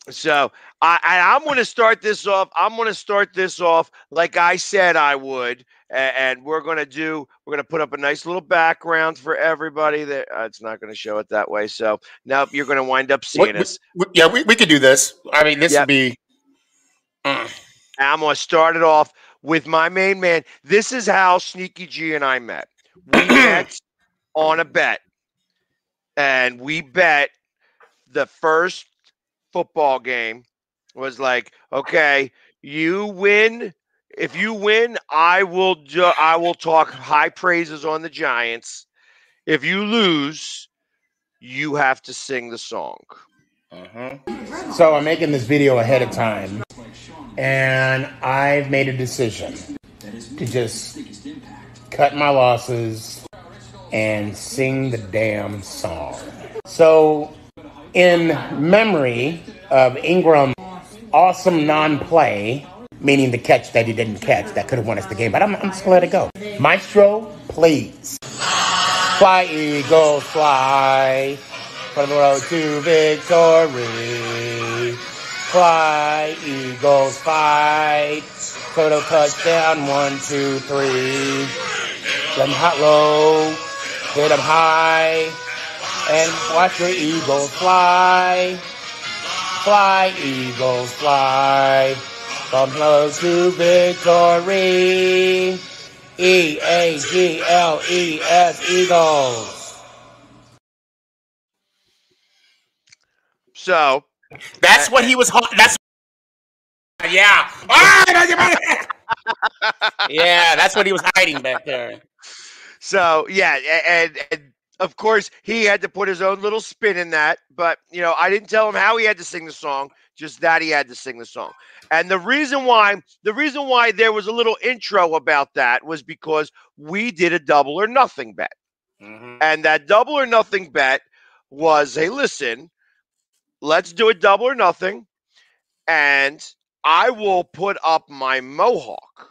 So I'm going to start this off. Like I said I would, and we're going to put up a nice little background for everybody. That it's not going to show it that way. So now you're going to wind up seeing us. We could do this. I mean, this would be. I'm going to start it off with my main man. This is how Sneaky G and I met. We met on a bet. And we bet the first football game was like, okay, you win. If you win, I will talk high praises on the Giants. If you lose, you have to sing the song. So I'm making this video ahead of time, and I've made a decision to just cut my losses and sing the damn song. So, in memory of Ingram's awesome non-play, meaning the catch that he didn't catch, that could have won us the game, but I'm just gonna let it go. Maestro, please. Fly, Eagles, fly, from the road to victory. Fly, Eagles, fight, total touchdown, 1, 2, 3. Let them hot low, hit them high, and watch the Eagles fly. Fly, Eagles, fly, from low to victory. E-A-G-L-E-S, Eagles. So that's what he was. That's yeah. Yeah, that's what he was hiding back there. So yeah, and of course, he had to put his own little spin in that. But, I didn't tell him how he had to sing the song, just that he had to sing the song. And the reason why there was a little intro about that was because we did a double or nothing bet. Mm-hmm. And that double or nothing bet was, hey, listen, let's do a double or nothing. And I will put up my mohawk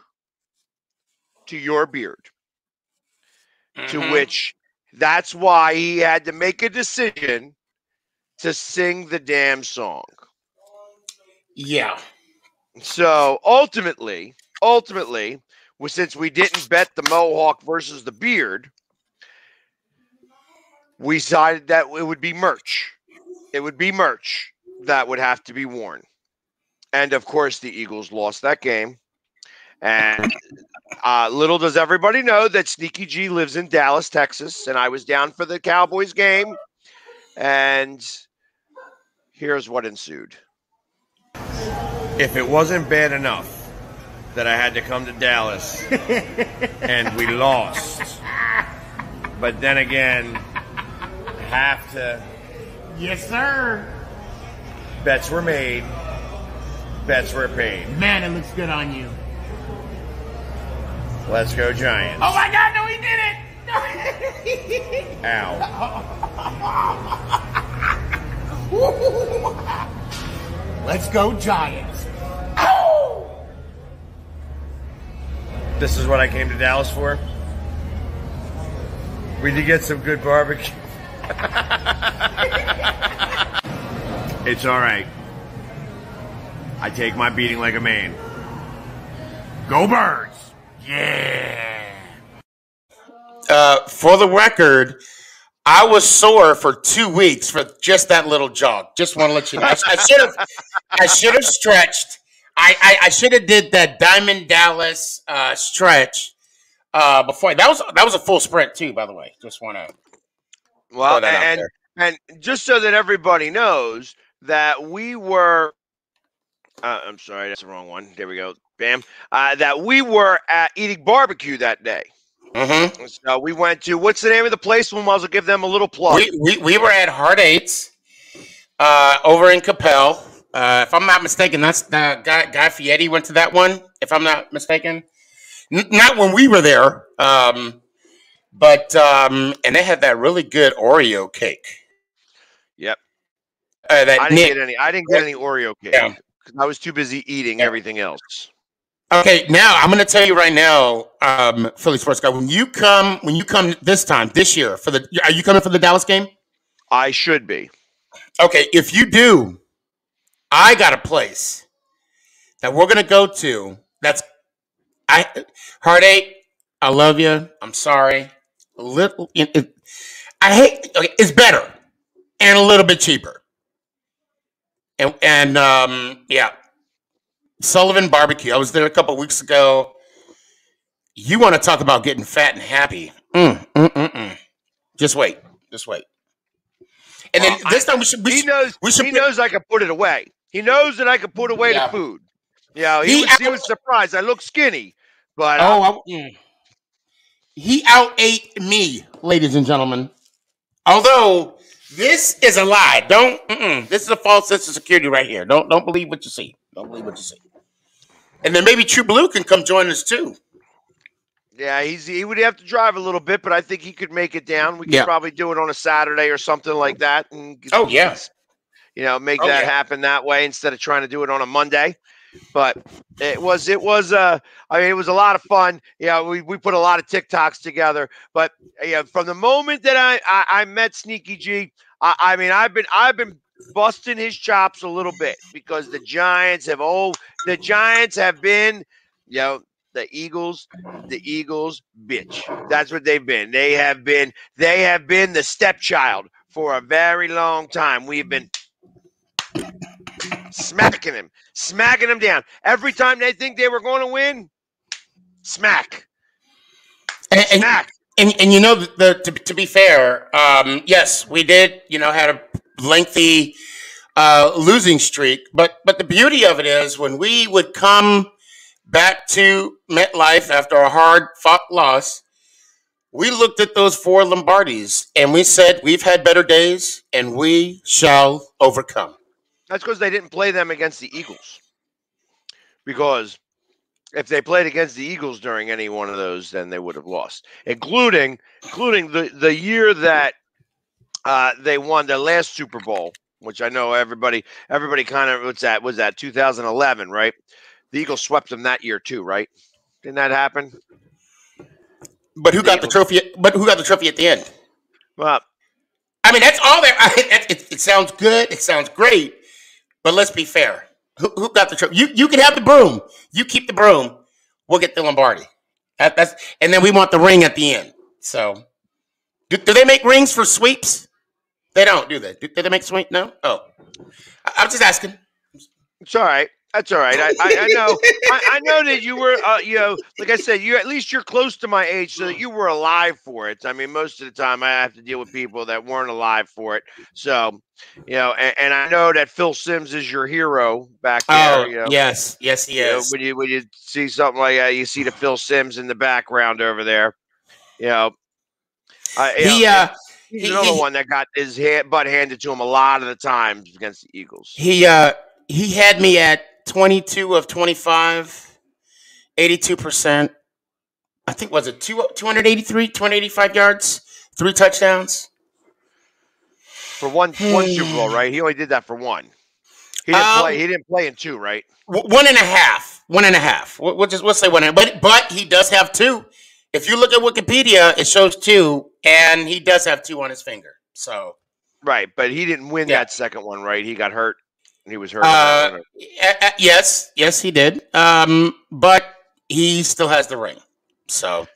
to your beard. Mm-hmm. To which that's why he had to make a decision to sing the damn song. Yeah. So ultimately, since we didn't bet the mohawk versus the beard, we decided that it would be merch. It would be merch that would have to be worn. And of course, the Eagles lost that game. And little does everybody know that Sneaky G lives in Dallas, Texas, and I was down for the Cowboys game. And here's what ensued. If it wasn't bad enough that I had to come to Dallas and we lost, but then again, have to. Yes, sir. Bets were made. Bets were paid. Man, it looks good on you. Let's go Giants. Oh my God! No, he did it. Ow. Let's go Giants. This is what I came to Dallas for. We did get some good barbecue. It's all right. I take my beating like a man. Go Birds! Yeah. For the record, I was sore for 2 weeks for just that little jog. Just want to let you know. I should have stretched. I should have did that Diamond Dallas stretch before. That was a full sprint too, by the way. Just want to. Well, and just so that everybody knows that we were. I'm sorry, that's the wrong one. There we go. Bam. That we were eating barbecue that day. Mm-hmm. So we went to, what's the name of the place? We might as well give them a little plug. We were at Heart Eights over in Capel. If I'm not mistaken, that's the Guy Fieri went to that one, if I'm not mistaken. Not when we were there. But and they had that really good Oreo cake. Yep. I didn't get any Oreo cake. Yeah. I was too busy eating everything else. Okay, now I'm going to tell you right now, Philly Sports Guy, when you come this year are you coming for the Dallas game? I should be. Okay, if you do, I got a place that we're going to go to. Heartache. I love you. I'm sorry. I hate. Okay, it's better and a little bit cheaper. And yeah. Sullivan Barbecue. I was there a couple of weeks ago. You want to talk about getting fat and happy? Just wait. And then this time he knows I can put it away. He knows that I can put away the food. Yeah, he was surprised. I look skinny, but he out-ate me, ladies and gentlemen. Although this is a lie. This is a false sense of security right here. Don't believe what you see. Don't believe what you see. And then maybe True Blue can come join us too. Yeah, he would have to drive a little bit, but I think he could make it down. We could probably do it on a Saturday or something like that. And make that happen that way instead of trying to do it on a Monday. But it was a lot of fun. Yeah, we put a lot of TikToks together. But from the moment that I met Sneaky G, I've been busting his chops a little bit because the Giants have been, the Eagles bitch. That's what they've been. They have been the stepchild for a very long time. We've been smacking him down. Every time they think they were going to win, smack. Smack. And to be fair, yes, we did, had a lengthy losing streak. But the beauty of it is when we would come back to MetLife after a hard-fought loss, we looked at those 4 Lombardis and we said, we've had better days and we shall overcome. That's because they didn't play them against the Eagles. Because if they played against the Eagles during any one of those, then they would have lost, including the year that they won their last Super Bowl, which I know everybody kind of was that 2011, right? The Eagles swept them that year too, right? Didn't that happen? But who got the trophy? But who got the trophy at the end? Well, I mean, that's all there. It sounds good. It sounds great. But let's be fair. Who got the trophy? You can have the broom. You keep the broom. We'll get the Lombardi. And then we want the ring at the end. So, do they make rings for sweeps? They don't, do they? Do they make sweep? No. Oh, I'm just asking. It's all right. That's all right. I know. I know that you were, like I said, you're close to my age, so that you were alive for it. I mean, most of the time I have to deal with people that weren't alive for it. So, and I know that Phil Simms is your hero back there. Oh, yes, he is. When you see something like that, you see the Phil Simms in the background over there. He's another one that got his butt handed to him a lot of the times against the Eagles. He had me at 22 of 25, 82%. I think, was it 285 yards, 3 touchdowns? For one Super Bowl, right? He only did that for one. He didn't play in 2, right? 1.5. 1.5. We'll say 1. But he does have 2. If you look at Wikipedia, it shows 2, and he does have 2 on his finger. So, right, but he didn't win that second one, right? He got hurt. He was hurt. Yes, he did. But he still has the ring. So,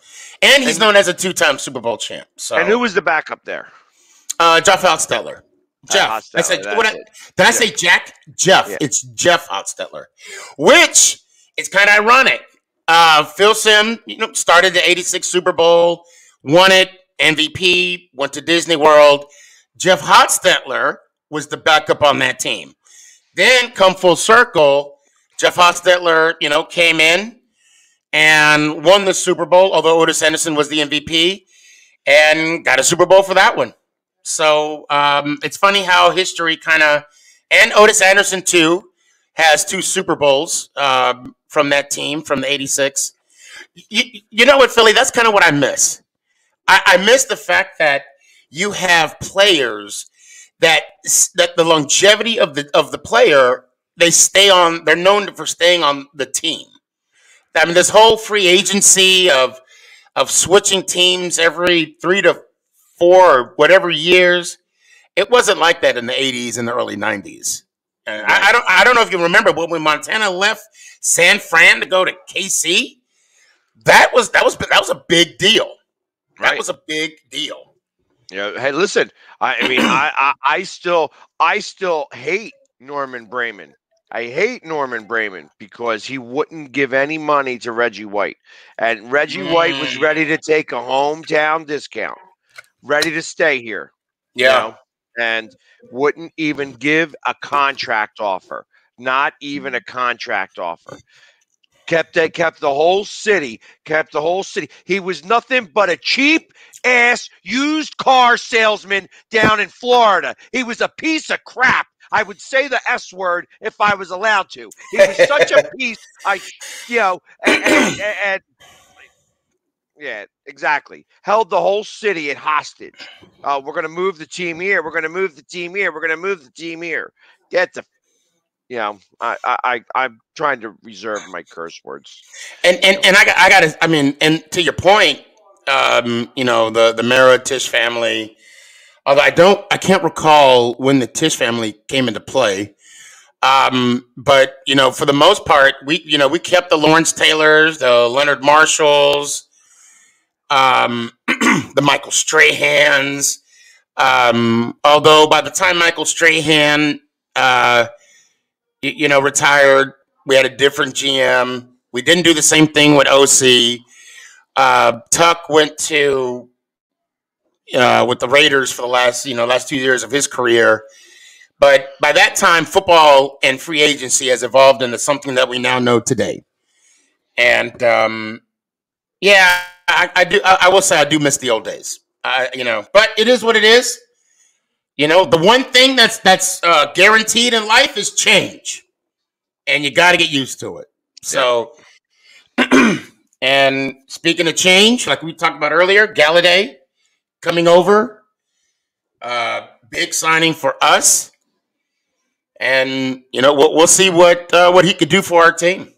and he's known as a 2-time Super Bowl champ. So, and who was the backup there? Jeff Hostetler. Jeff. I said, did I say Jack? Jeff. Yeah. It's Jeff Hostetler, which is kind of ironic. Phil Simms, started the '86 Super Bowl, won it, MVP, went to Disney World. Jeff Hostetler was the backup on that team. Then, come full circle, Jeff Hostetler, came in and won the Super Bowl, although Otis Anderson was the MVP, and got a Super Bowl for that one. So it's funny how history and Otis Anderson too has 2 Super Bowls from that team from the '86. You know what, Philly? That's kind of what I miss. I miss the fact that you have players that the longevity of the player, they're known for staying on the team. I mean, this whole free agency of switching teams every 3 to 4 or whatever years, it wasn't like that in the '80s and the early '90s. And I don't know if you remember, but when Montana left San Fran to go to KC, that was a big deal. That was a big deal. Hey, listen. I mean, I still hate Norman Brayman. I hate Norman Brayman because he wouldn't give any money to Reggie White, and Reggie White was ready to take a hometown discount, ready to stay here. Yeah. And wouldn't even give a contract offer. Not even a contract offer. Kept the whole city. He was nothing but a cheap ass used car salesman down in Florida. He was a piece of crap. I would say the S word if I was allowed to. He was such a piece. Yeah, exactly. Held the whole city at hostage. We're going to move the team here. We're going to move the team here. We're going to move the team here. Get the, I'm trying to reserve my curse words. And I got to. I mean, and to your point, the Mara Tisch family. Although I can't recall when the Tisch family came into play. But for the most part, we kept the Lawrence Taylors, the Leonard Marshalls. The Michael Strahans. Although by the time Michael Strahan, retired, we had a different GM. We didn't do the same thing with OC. Tuck went to with the Raiders for the last 2 years of his career. But by that time, football and free agency has evolved into something that we now know today. And I do. I will say I do miss the old days. But it is what it is. The one thing that's guaranteed in life is change, and you got to get used to it. So, and speaking of change, like we talked about earlier, Galladay coming over, big signing for us, and we'll see what he could do for our team.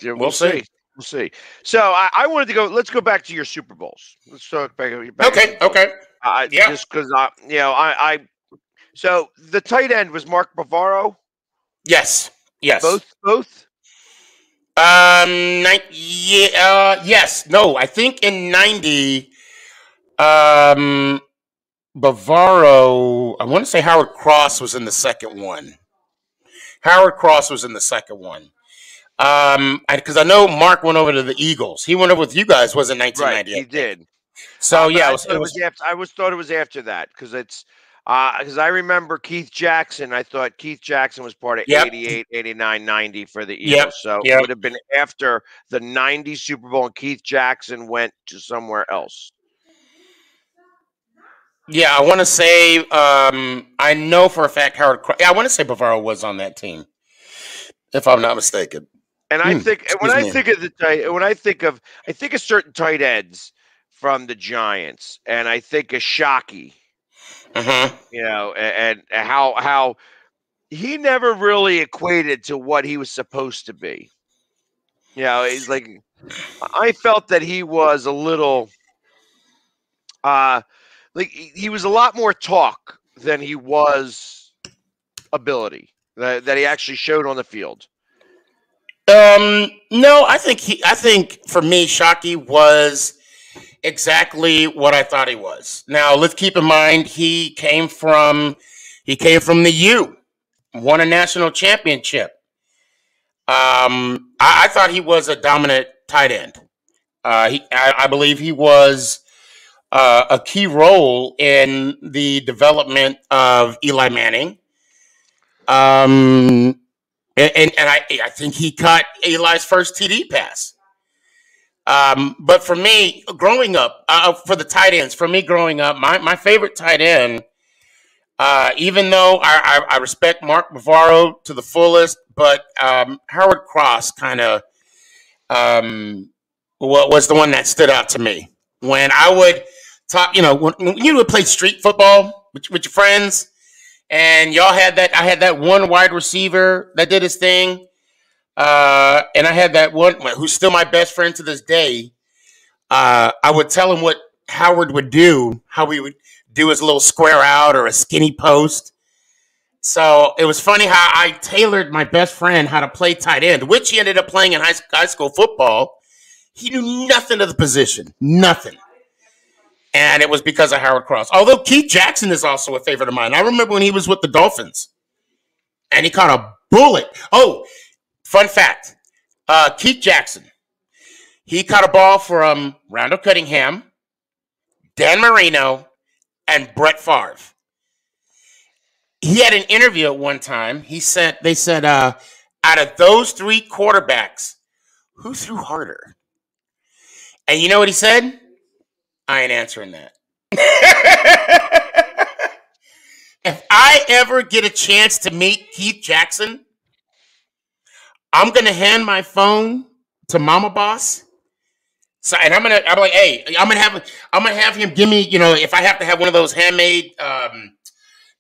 Yeah, we'll see. We'll see. So I wanted to go. Let's go back to your Super Bowls. Let's talk back. Okay. Just because So the tight end was Mark Bavaro. Yes. Both. Yes. No. I think in '90, Bavaro. I want to say Howard Cross was in the second one. Because I know Mark went over to the Eagles. He went over with you guys. Was in 1998. Right, he did. So I thought it was after that because it's because I remember Keith Jackson. I thought Keith Jackson was part of 88, 89, 90 for the Eagles. So it would have been after the 90 Super Bowl, and Keith Jackson went to somewhere else. Yeah, I want to say I know for a fact I want to say Bavaro was on that team, if I'm not mistaken. And I think I think of certain tight ends from the Giants, and I think of Shockey. And how he never really equated to what he was supposed to be. He's like, I felt that he was a little, like he was a lot more talk than he was ability that he actually showed on the field. No, I think for me, Shockey was exactly what I thought he was. Now, let's keep in mind he came from the U, won a national championship. I thought he was a dominant tight end. I believe he was a key role in the development of Eli Manning. And I think he caught Eli's first TD pass. But for me, growing up, for the tight ends, my favorite tight end, even though I respect Mark Bavaro to the fullest, but Howard Cross kind of was the one that stood out to me. When I would talk, when you would play street football with your friends, and y'all had that. I had that one wide receiver that did his thing. And I had that one who's still my best friend to this day. I would tell him what Howard would do, how he would do his little square out or a skinny post. So it was funny how I tailored my best friend how to play tight end, which he ended up playing in high school football. He knew nothing of the position, nothing. And it was because of Howard Cross. Although Keith Jackson is also a favorite of mine. I remember when he was with the Dolphins and he caught a bullet. Oh, fun fact. Keith Jackson. He caught a ball from Randall Cunningham, Dan Marino, and Brett Favre. He had an interview at one time. They said, out of those three quarterbacks, who threw harder? And you know what he said? I ain't answering that. If I ever get a chance to meet Keith Jackson, I'm gonna hand my phone to Mama Boss. So, and I'm like, hey, I'm gonna have him give me, if I have to have one of those handmade,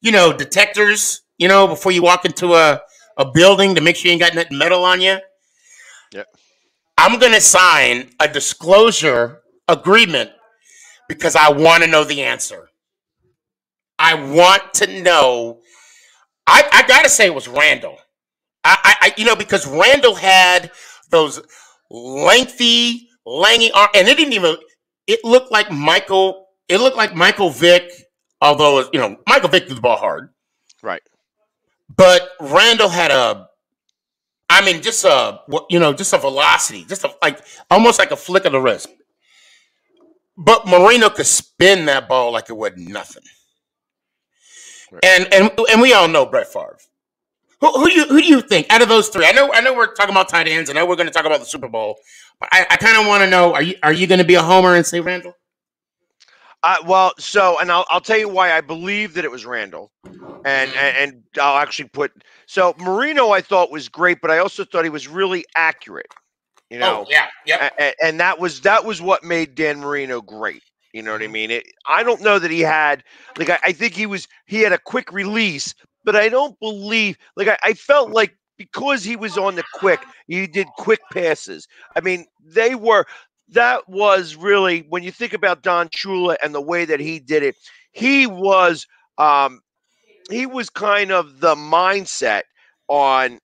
detectors, before you walk into a building to make sure you ain't got nothing metal on you. Yeah. I'm gonna sign a disclosure agreement. Because I want to know the answer. I want to know. I gotta say it was Randall. Because Randall had those langy arms, and it looked like Michael. It looked like Michael Vick, although Michael Vick threw the ball hard, right? But Randall had just a velocity, almost like a flick of the wrist. But Marino could spin that ball like it wasn't nothing. Right. And we all know Brett Favre. Who do you think out of those three? I know we're talking about tight ends. I know we're going to talk about the Super Bowl, but I kind of want to know: are you going to be a homer and say Randall? Well, so, and I'll tell you why I believe that it was Randall, and I'll actually put so Marino. I thought was great, but I also thought he was really accurate. You know, and that was what made Dan Marino great. You know what I mean? I don't know that he had like I think he had a quick release, but I don't believe like I felt like because he was on the quick, he did quick passes. I mean, that was really when you think about Don Shula and the way that he did it, he was kind of the mindset on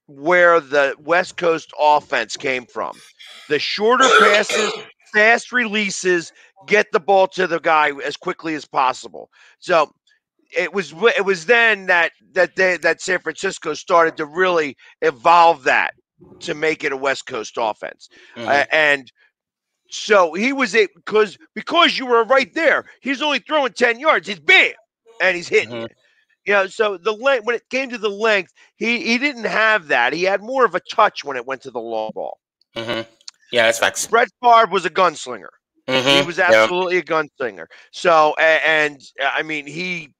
where the West Coast offense came from. The shorter passes, fast releases, get the ball to the guy as quickly as possible. So it was then that San Francisco started to really evolve that to make it a West Coast offense. And so he was because you were right there. He's only throwing 10 yards. He's bam, and he's hitting you. You know, so the length when it came to the length, he didn't have that. He had more of a touch when it went to the long ball. Yeah, that's facts. Brett Favre was a gunslinger. He was absolutely a gunslinger. So, and I mean, he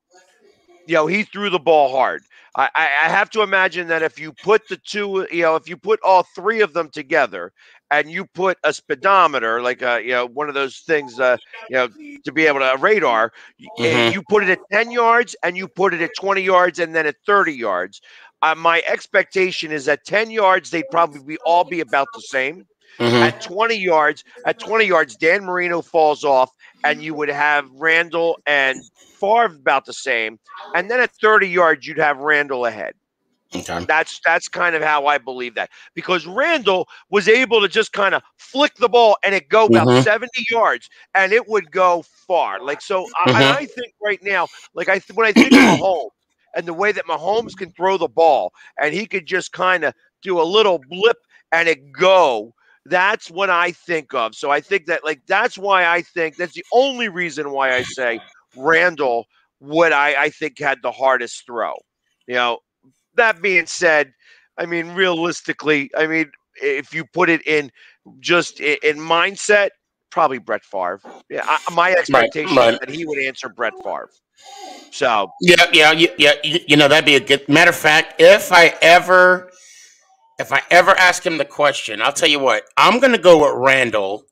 threw the ball hard. I have to imagine that if you put the two, if you put all three of them together and you put a speedometer, like one of those things, to be able to radar, you put it at 10 yards and you put it at 20 yards and then at 30 yards. My expectation is at 10 yards, they'd probably all be about the same. At 20 yards, Dan Marino falls off, and you would have Randall and Favre about the same. And then at 30 yards, you'd have Randall ahead. Okay. That's kind of how I believe that, because Randall was able to just kind of flick the ball and it go about 70 yards, and it would go far. Like so, and I think right now, like when I think of Mahomes and the way that Mahomes can throw the ball, and he could just kind of do a little blip and it go. That's what I think of. So I think that that's why I think that's the only reason why I say Randall I think had the hardest throw. That being said, I mean, realistically, if you put it in just in mindset, probably Brett Favre. Yeah, my expectation is that he would answer Brett Favre. So yeah. That'd be a good matter of fact. If I ever ask him the question, I'll tell you what, I'm going to go with Randall,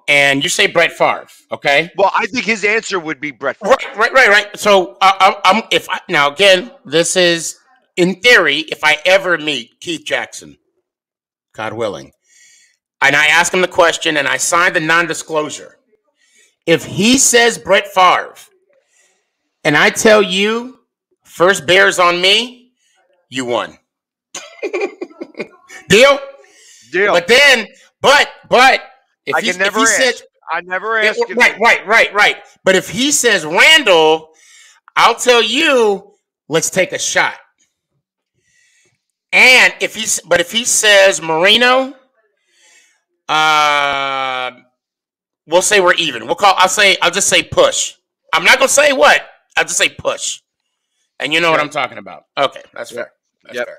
and you say Brett Favre, okay? Well, I think his answer would be Brett Favre. Right. So now again, this is in theory. If I ever meet Keith Jackson, God willing, and I ask him the question, and I sign the non-disclosure, if he says Brett Favre, and I tell you, first bears on me, you won. Deal. But if he says, I never asked. Right. But if he says Randall, I'll tell you, let's take a shot. And if he says Marino, we'll say we're even. I'll just say push. I'm not gonna say what. I'll just say push. And you know what I'm talking about. Okay, that's fair. That's fair.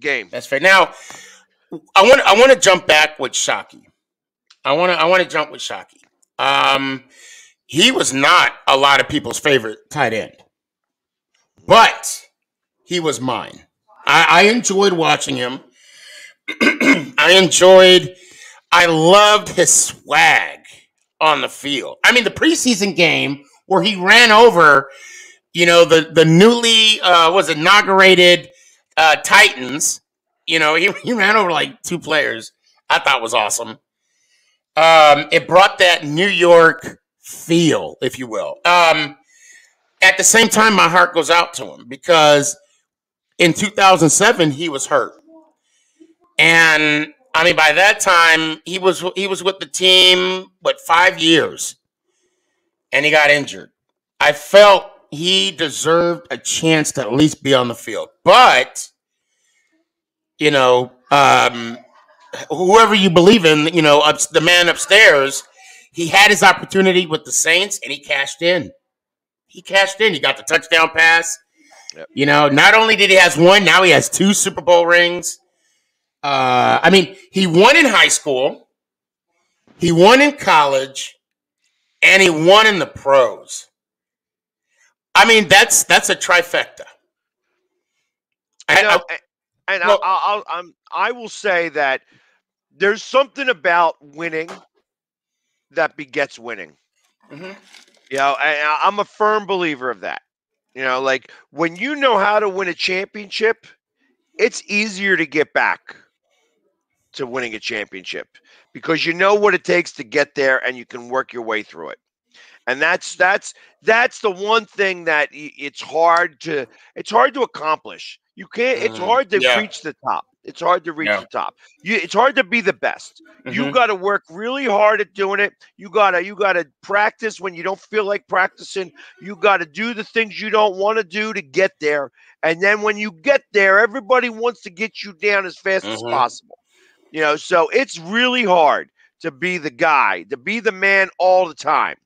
Game. That's fair. Now, I want to jump back with Shockey. I want to jump with Shockey. He was not a lot of people's favorite tight end, but he was mine. I enjoyed watching him. I loved his swag on the field. I mean, the preseason game where he ran over, the newly inaugurated Titans. He ran over like two players. I thought was awesome. It brought that New York feel, if you will. At the same time, my heart goes out to him because in 2007 he was hurt, and by that time he was with the team 5 years, and he got injured. I felt he deserved a chance to at least be on the field, but whoever you believe in, the man upstairs, he had his opportunity with the Saints, and he cashed in. He got the touchdown pass. Yep. You know, not only did he has one, now he has 2 Super Bowl rings. I mean, he won in high school, he won in college, and he won in the pros. I mean, that's a trifecta. I will say that there's something about winning that begets winning. Mm-hmm. You know, I'm a firm believer of that. You know, like when you know how to win a championship, it's easier to get back to winning a championship because you know what it takes to get there and you can work your way through it. And that's the one thing that it's hard to accomplish. You can't. It's hard to reach the top. It's hard to reach the top. It's hard to be the best. You got to work really hard at doing it. You gotta practice when you don't feel like practicing. You got to do the things you don't want to do to get there. And then when you get there, everybody wants to get you down as fast as possible. You know, so it's really hard to be the guy, to be the man all the time.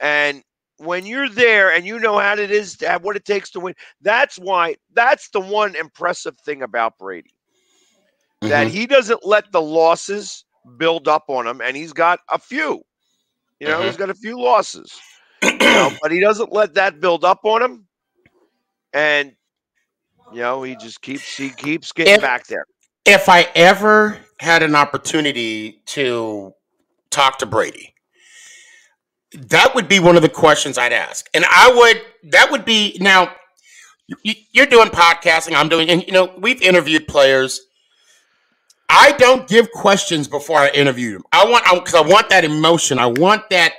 And when you're there and you know how it is, what it takes to win, that's the one impressive thing about Brady. That he doesn't let the losses build up on him, and he's got a few. You know, he's got a few losses. You know, but he doesn't let that build up on him. And you know, he just keeps getting back there. If I ever had an opportunity to talk to Brady, that would be one of the questions I'd ask. And that would be, now, you're doing podcasting, I'm doing, and, you know, we've interviewed players. I don't give questions before I interview them. Because I want that emotion. I want that,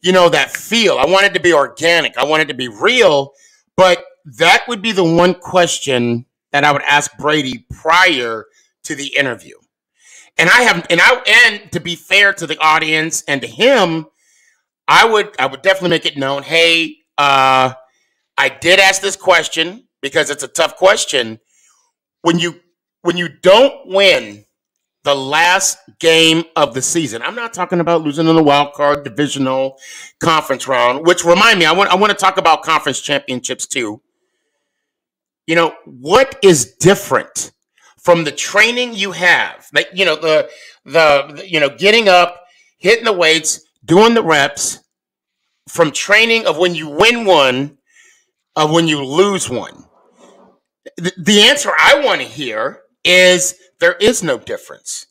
you know, that feel. I want it to be organic. I want it to be real. But that would be the one question that I would ask Brady prior to the interview. And and to be fair to the audience and to him, I would definitely make it known, hey, I did ask this question because it's a tough question. When you don't win the last game of the season, I'm not talking about losing in the wild card, divisional, conference round, which remind me, I want to talk about conference championships too. You know, what is different from the training you have? Like, you know, the you know, getting up, hitting the weights, doing the reps, from training of when you win one, of when you lose one. The answer I want to hear is there is no difference.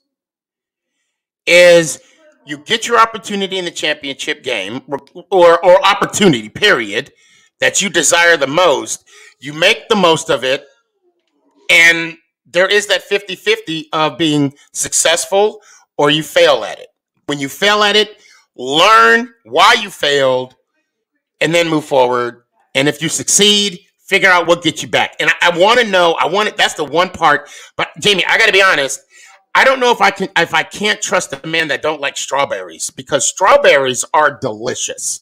Is you get your opportunity in the championship game or opportunity, period, that you desire the most. You make the most of it. And there is that 50-50 of being successful or you fail at it. When you fail at it, learn why you failed and then move forward. And if you succeed, figure out what gets you back. And I want to know, that's the one part. But Jamie, I got to be honest. I don't know if I can't trust a man that don't like strawberries, because strawberries are delicious.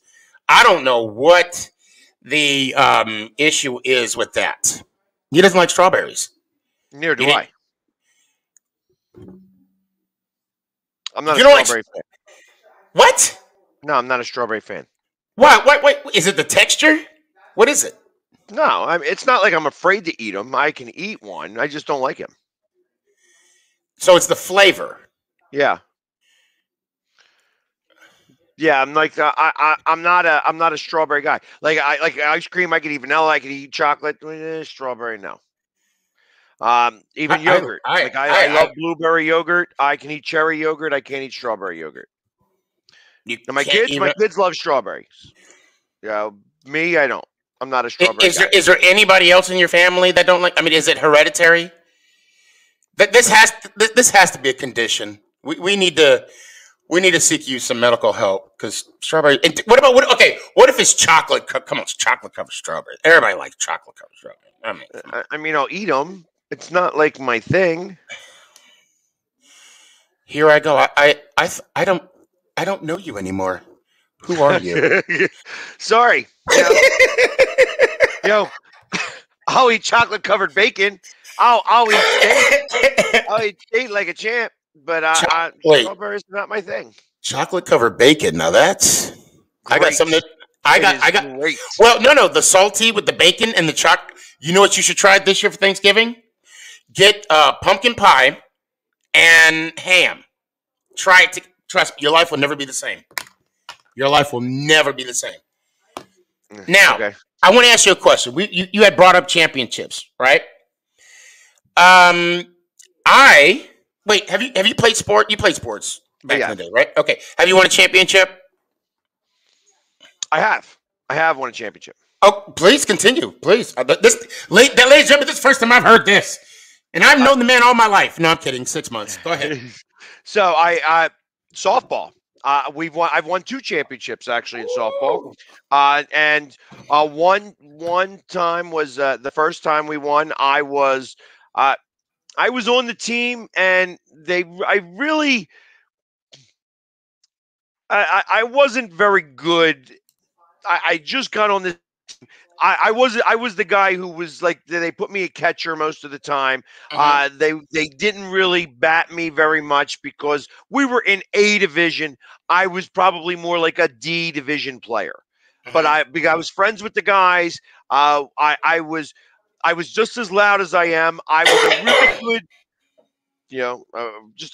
I don't know what the issue is with that. He doesn't like strawberries. Neither do I. I'm not a strawberry fan. What? No, I'm not a strawberry fan. What? Is it the texture? What is it? No, it's not like I'm afraid to eat them. I can eat one. I just don't like them. So it's the flavor. Yeah. Yeah, I'm like I'm not a strawberry guy. Like I like ice cream. I could eat vanilla. I could eat chocolate. Strawberry, no. Even yogurt. I love blueberry yogurt. I can eat cherry yogurt. I can't eat strawberry yogurt. My kids love strawberries. Yeah, me, I don't. I'm not a strawberry guy. Is there anybody else in your family that don't like? I mean, is it hereditary? This has to be a condition. We need to seek you some medical help, because strawberry. What if it's chocolate? Come on, it's chocolate covered strawberry. Everybody likes chocolate covered strawberry. I mean, I'll eat them. It's not like my thing. Here I go. I don't know you anymore. Who are you? Sorry. Yo, I'll eat chocolate covered bacon. I'll eat steak. I'll eat steak like a champ. But strawberries are not my thing. Chocolate covered bacon. Now that's great. I got. Great. Well, no, the salty with the bacon and the chocolate. You know what you should try this year for Thanksgiving? Get pumpkin pie and ham. Try it. Trust me, your life will never be the same. Your life will never be the same. Now, Okay. I want to ask you a question. You had brought up championships, right? Wait. Have you played sport? You played sports back in the day, right? Okay. Have you won a championship? I have won a championship. Oh, please continue, please. Ladies and gentlemen, this is the first time I've heard this, and I've known the man all my life. No, I'm kidding. 6 months. Go ahead. So I softball. I've won 2 championships actually in softball, and one time was the first time we won. I was on the team, and I wasn't very good. I just got on this. I was the guy who was like, they put me a catcher most of the time. They didn't really bat me very much because we were in A division. I was probably more like a D division player, but because I was friends with the guys. I was just as loud as I am. I was a really good,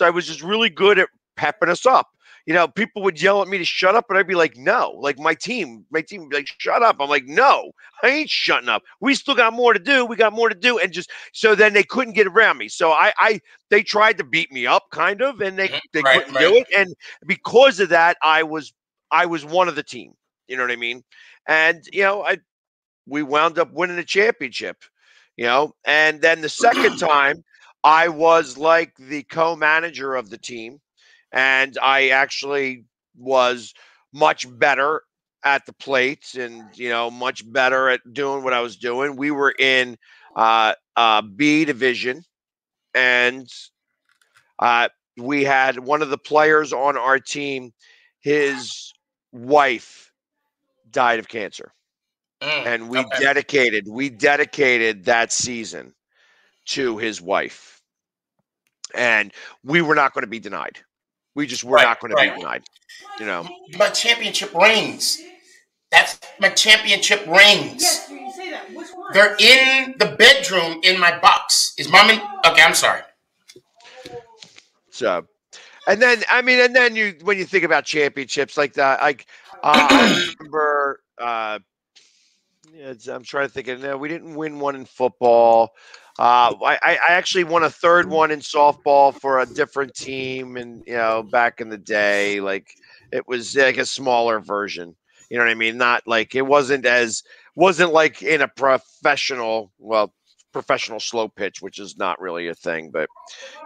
I was just really good at pepping us up. People would yell at me to shut up, and I'd be like, no. Like my team would be like, shut up. I'm like, no, I ain't shutting up. We still got more to do. We got more to do. And just so then they couldn't get around me. So they tried to beat me up kind of, and they couldn't do it. And because of that, I was one of the team. You know what I mean? And, we wound up winning a championship, and then the second time I was like the co-manager of the team. And I actually was much better at the plate and, much better at doing what I was doing. We were in B division, and we had one of the players on our team, his wife died of cancer. And we dedicated that season to his wife. And we were not going to be denied. We just were not going to be denied, My championship rings. That's my championship rings. Yes, you say that. Which one? They're in the bedroom in my box. Is mom in? Okay, I'm sorry. So, and then when you think about championships like that, I remember. I'm trying to think of. No, we didn't win one in football. I actually won a third one in softball for a different team, and back in the day, like it was like a smaller version. You know what I mean? Not like it wasn't like in a professional slow pitch, which is not really a thing, but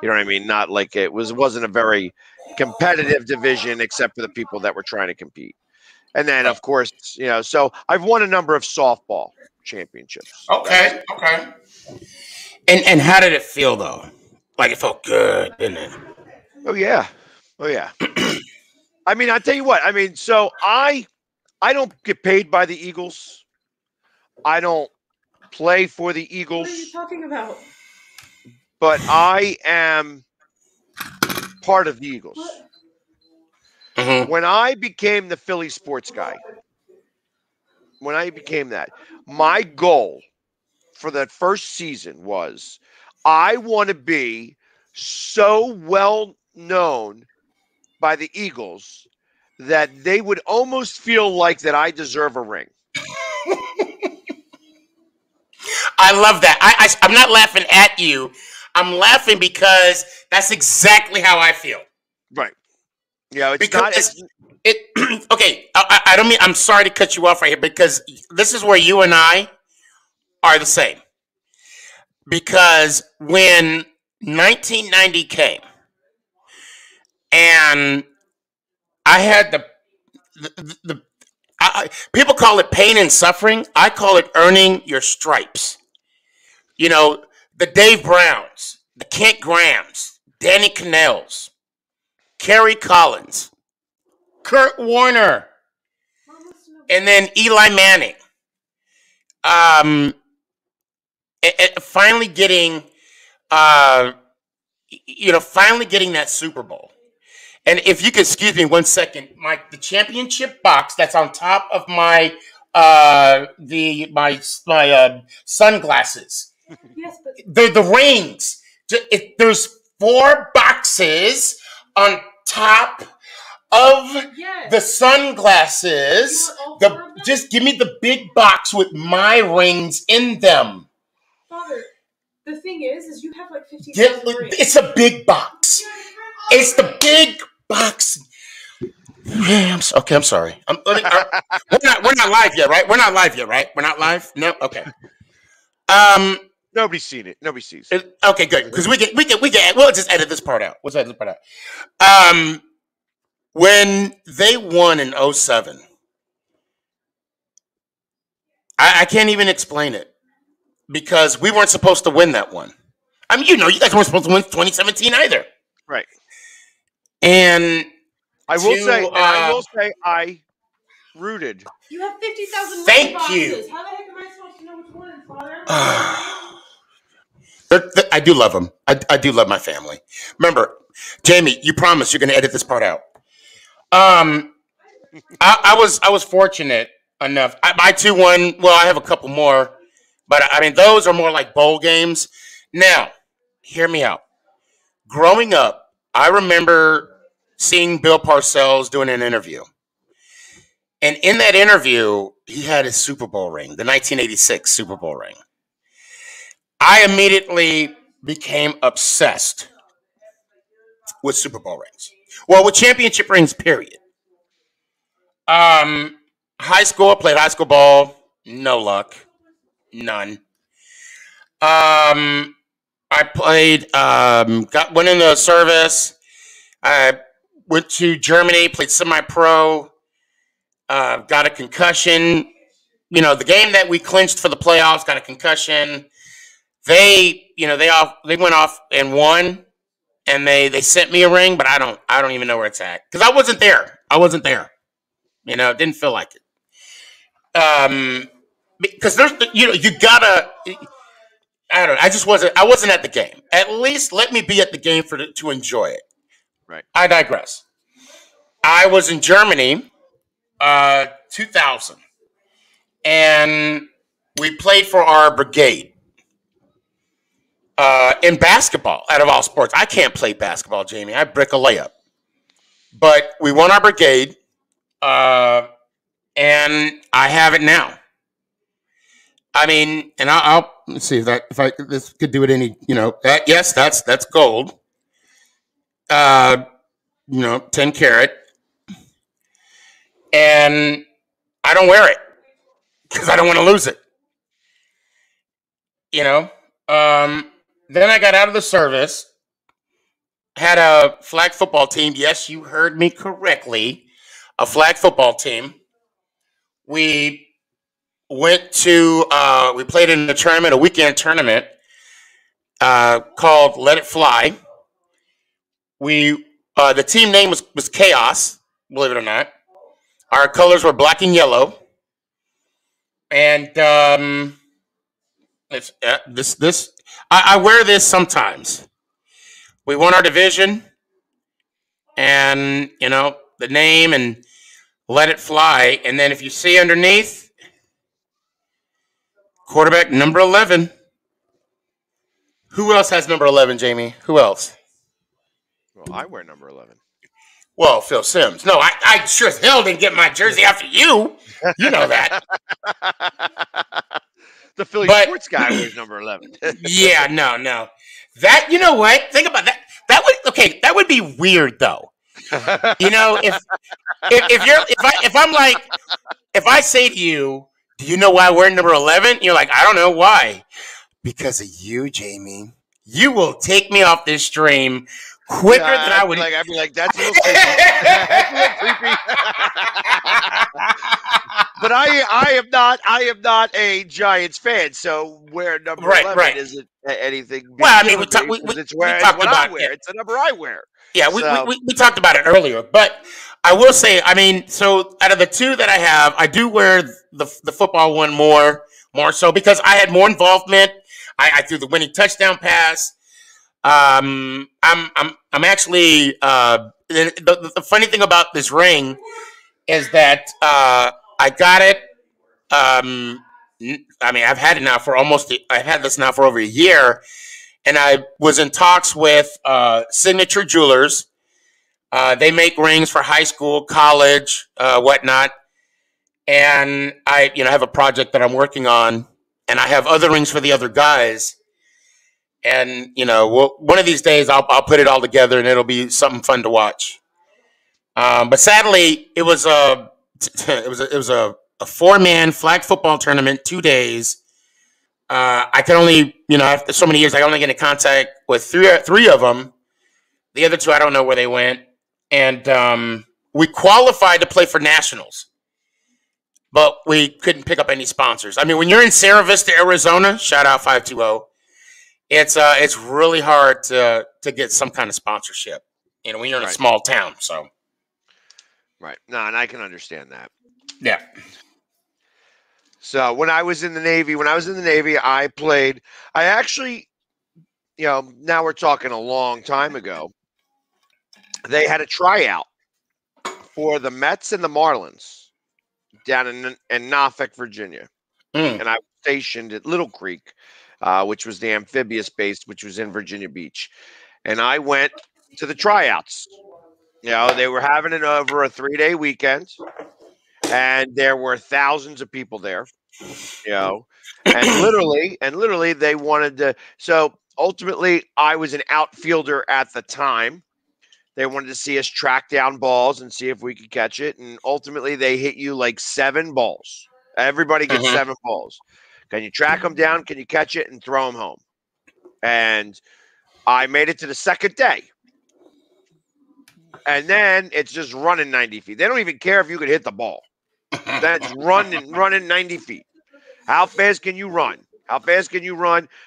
you know what I mean? Not like it wasn't a very competitive division except for the people that were trying to compete. And then of course, so I've won a number of softball championships. Okay. And how did it feel though? Like it felt good, didn't it? Oh yeah. I mean, I tell you what. I mean, so I don't get paid by the Eagles. I don't play for the Eagles. What are you talking about? But I am part of the Eagles. When I became the Philly sports guy, my goal for that first season was I want to be so well known by the Eagles that they would almost feel like that I deserve a ring. I love that. I'm not laughing at you. I'm laughing because that's exactly how I feel. Right. Yeah, it's because not. Okay, I don't mean. I'm sorry to cut you off right here because this is where you and I are the same. Because when 1990 came, and I had the people call it pain and suffering. I call it earning your stripes. The Dave Browns, the Kent Grahams, Danny Cannells, Kerry Collins, Kurt Warner, and then Eli Manning. Finally getting that Super Bowl. And if you could excuse me 1 second, the championship box that's on top of my sunglasses. Yes, but The rings. There's 4 boxes on top of yes. the sunglasses. Just give me the big box with my rings in them. Father, the thing is you have like 50,000 rings. It's a big box. It's the big box. Okay, I'm sorry. We're not live yet, right? We're not live yet, right? We're not live. No, okay. Nobody's seen it. Nobody sees it. Okay, good. Because we can. We'll just edit this part out. When they won in 2007, I can't even explain it because we weren't supposed to win that one. I mean, you guys weren't supposed to win 2017 either, right? And I will say, I rooted. You have 50,000 Thank boxes. you. How the heck am I supposed to know which one, Father? I do love them. I do love my family. Remember, Jamie, you promised you're going to edit this part out. I was fortunate enough. I 2-1. Well, I have a couple more, but I mean those are more like bowl games. Now, hear me out. Growing up, I remember seeing Bill Parcells doing an interview. And in that interview, he had his Super Bowl ring, the 1986 Super Bowl ring. I immediately became obsessed with Super Bowl rings. Well, with championship rings, period. High school, played high school ball. No luck. None. I played, went in the service. I went to Germany, played semi-pro, got a concussion. The game that we clinched for the playoffs, got a concussion. They went off and won, and they sent me a ring, but I don't even know where it's at because I wasn't there. It didn't feel like it. Because you gotta. I don't know. I wasn't at the game. At least let me be at the game to enjoy it. Right. I digress. I was in Germany, 2000, and we played for our brigade. In basketball, out of all sports, I can't play basketball, Jamie. I brick a layup. But we won our brigade, and I have it now. I mean, and I'll let's see if this could do it any. Yes, that's gold. 10 karat, and I don't wear it because I don't want to lose it. Then I got out of the service, had a flag football team. Yes, you heard me correctly. A flag football team. We went to, we played in a weekend tournament called Let It Fly. The team name was Chaos, believe it or not. Our colors were black and yellow. And I wear this sometimes. We won our division, and the name and Let It Fly, and then if you see underneath, quarterback number 11. Who else has number 11, Jamie? Who else? Well, I wear number 11. Well, Phil Simms. No, I sure as hell didn't get my jersey after you. You know that. The Philly sports guy wears number 11. Yeah, no. That, you know what? Think about that. That would be weird though. If I say to you, do you know why I wear number 11? You're like, I don't know why. Because of you, Jamie. You will take me off this stream quicker than I would. I'd be like, that's a little creepy. That's a little creepy. But I am not a Giants fan, so where number 11 isn't anything. Well, I mean, we talked about it. It's a number I wear. Yeah, we talked about it earlier, but I will say, I mean, so out of the two that I have, I do wear the football one more so because I had more involvement. I threw the winning touchdown pass. I'm actually the funny thing about this ring is that I got it. I mean, I've had this now for over a year, and I was in talks with Signature Jewelers. They make rings for high school, college, whatnot. And I, have a project that I'm working on, and I have other rings for the other guys. And one of these days I'll put it all together, and it'll be something fun to watch. But sadly, it was a 4-man flag football tournament, 2 days. I can only, after so many years, I only get in contact with three of them. The other 2, I don't know where they went. And we qualified to play for nationals, but we couldn't pick up any sponsors. I mean, when you're in Sierra Vista, Arizona, shout out 520, it's really hard to get some kind of sponsorship. When you're in a small town, so. Right. No, and I can understand that. Yeah. So when I was in the Navy, I played. I actually, now we're talking a long time ago. They had a tryout for the Mets and the Marlins down in Norfolk, Virginia. And I was stationed at Little Creek, which was the amphibious base, which was in Virginia Beach. And I went to the tryouts. They were having it over a 3-day weekend, and there were thousands of people there, and literally they wanted to. So ultimately, I was an outfielder at the time. They wanted to see us track down balls and see if we could catch it. And ultimately, they hit you like 7 balls. Everybody gets 7 balls. Can you track them down? Can you catch it and throw them home? And I made it to the second day. And then it's just running 90 feet. They don't even care if you could hit the ball. That's running 90 feet. How fast can you run?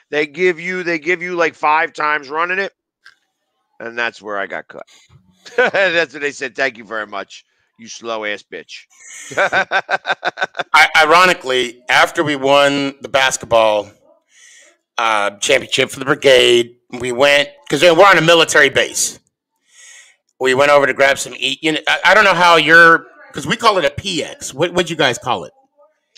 They give you like 5 times running it. And that's where I got cut. That's what they said. Thank you very much, you slow ass bitch. Ironically, after we won the basketball championship for the brigade, we went, because we're on a military base. We went over to grab some eat. I don't know how because we call it a PX. What'd you guys call it?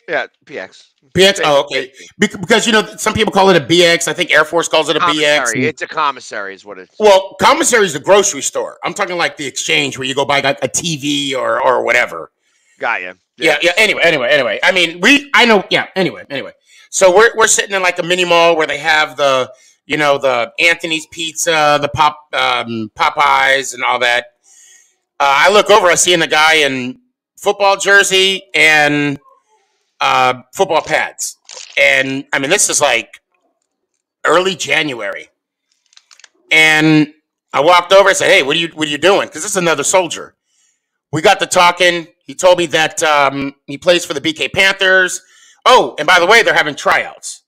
Yeah, PX. PX? Oh, okay. Because, some people call it a BX. I think Air Force calls it a BX. It's a commissary is what it's. Well, commissary is the grocery store. I'm talking like the exchange where you go buy like a TV or whatever. Got you. Yeah. Anyway. I mean, I know. Yeah. Anyway. So we're sitting in like a mini mall where they have the Anthony's Pizza, the Popeyes and all that. I look over, I see a guy in football jersey and football pads. And I mean, this is like early January. And I walked over and said, "Hey, what are you doing?" Because this is another soldier. We got to talking. He told me that he plays for the BK Panthers. Oh, and by the way, they're having tryouts.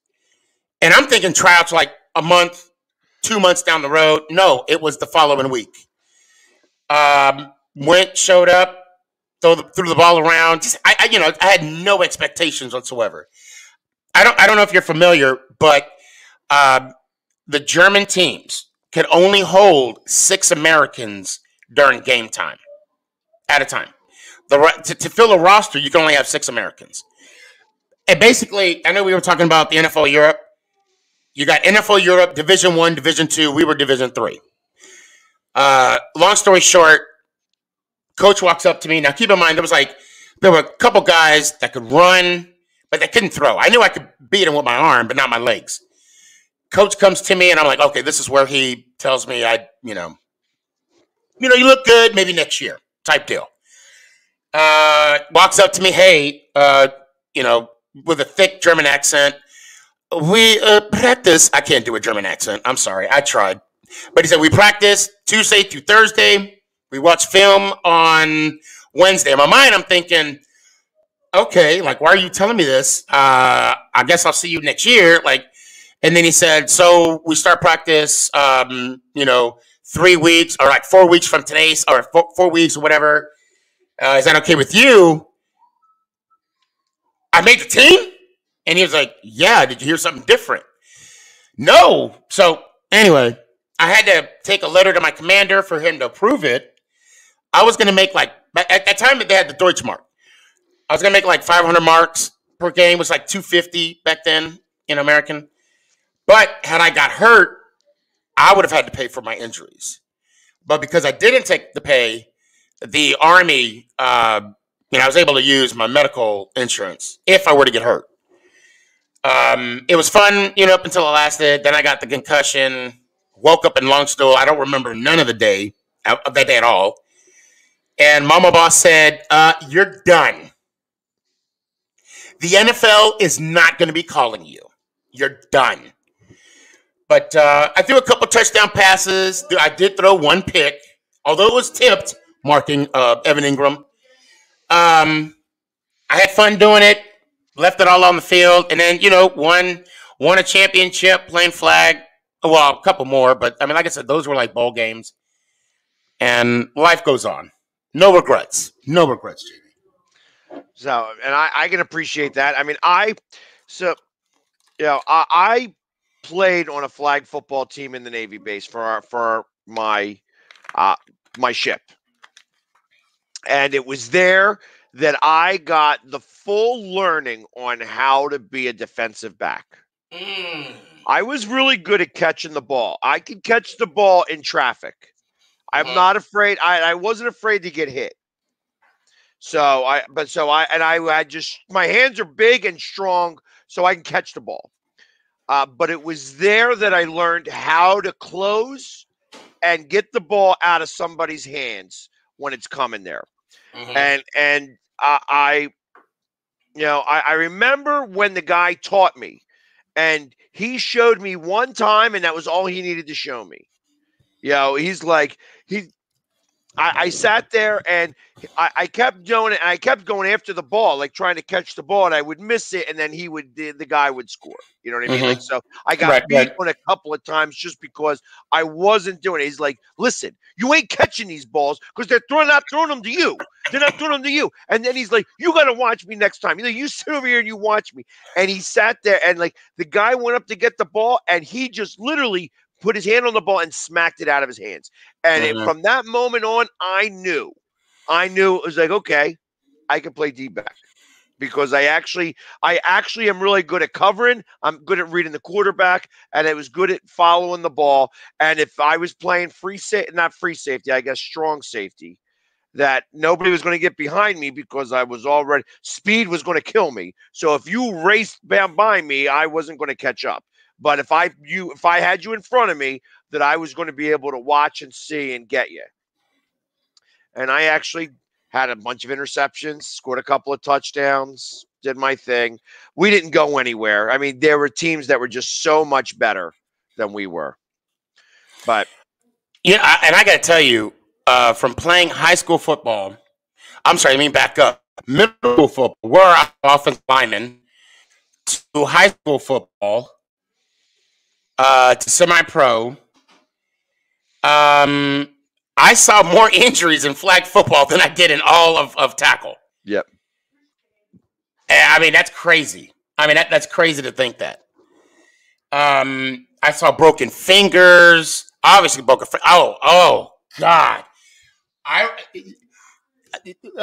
And I'm thinking tryouts like a month, 2 months down the road. No, it was the following week. Showed up, threw the ball around. I had no expectations whatsoever. I don't know if you're familiar, but the German teams can only hold 6 Americans during game time at a time. To fill a roster, you can only have 6 Americans. And basically, I know we were talking about the NFL Europe. You got NFL Europe, Division 1, Division 2. We were Division 3. Long story short, coach walks up to me. Now, keep in mind, there were a couple guys that could run, but they couldn't throw. I knew I could beat them with my arm, but not my legs. Coach comes to me, and I'm like, okay, this is where he tells me you look good, maybe next year type deal. Walks up to me, hey, with a thick German accent. We practice. I can't do a German accent. I'm sorry. I tried. But he said, we practice Tuesday through Thursday. We watch film on Wednesday. In my mind, I'm thinking, okay, like, why are you telling me this? I guess I'll see you next year. And then he said, so we start practice, 3 weeks or like 4 weeks from today, or 4 weeks or whatever. Is that okay with you? I made the team? And he was like, yeah, did you hear something different? No. So anyway, I had to take a letter to my commander for him to approve it. I was going to make like, at that time they had the Deutschmark. I was going to make like 500 marks per game. It was like 250 back then in American. But had I got hurt, I would have had to pay for my injuries. But because I didn't take the pay, the Army, I was able to use my medical insurance if I were to get hurt. It was fun, up until it lasted. Then I got the concussion, woke up in Longstool. I don't remember none of the day, of that day at all. And Mama Boss said, you're done. The NFL is not going to be calling you. You're done. But I threw a couple touchdown passes. I did throw one pick, although it was tipped, marking Evan Ingram. I had fun doing it, left it all on the field, and then, won a championship playing flag. Well, a couple more, but, like I said, those were like bowl games. And life goes on. No regrets. No regrets, Jamie. So, and I can appreciate that. I played on a flag football team in the Navy base for my ship. And it was there that I got the full learning on how to be a defensive back. I was really good at catching the ball. I could catch the ball in traffic. I'm not afraid. I wasn't afraid to get hit. I had just, my hands are big and strong, so I can catch the ball. But it was there that I learned how to close and get the ball out of somebody's hands when it's coming there. And I remember when the guy taught me, and he showed me one time, and that was all he needed to show me. He's like, I sat there and I kept doing it, and I kept going after the ball, like trying to catch the ball, and I would miss it, and then the guy would score. You know what I mean? Like, so I got beat on a couple of times just because I wasn't doing it. He's like, listen, you ain't catching these balls because they're not throwing them to you. They're not throwing them to you. And then he's like, you got to watch me next time. You sit over here and you watch me. And he sat there, and like the guy went up to get the ball, and he just literally put his hand on the ball and smacked it out of his hands. And from that moment on, I knew it was like, okay, I can play D-back because I actually am really good at covering. I'm good at reading the quarterback, and I was good at following the ball. And if I was playing not free safety, I guess strong safety, that nobody was going to get behind me because I was already, speed was going to kill me. So if you raced by me, I wasn't going to catch up. But if I had you in front of me, that I was going to be able to watch and see and get you. And I actually had a bunch of interceptions, scored a couple of touchdowns, did my thing. We didn't go anywhere. There were teams that were just so much better than we were. But and I got to tell you, from playing high school football, back up, middle football, where I'm offensive lineman, to high school football, to semi-pro, I saw more injuries in flag football than I did in all of tackle. Yep. That's crazy. That's crazy to think that. I saw broken fingers, obviously broken. Oh God.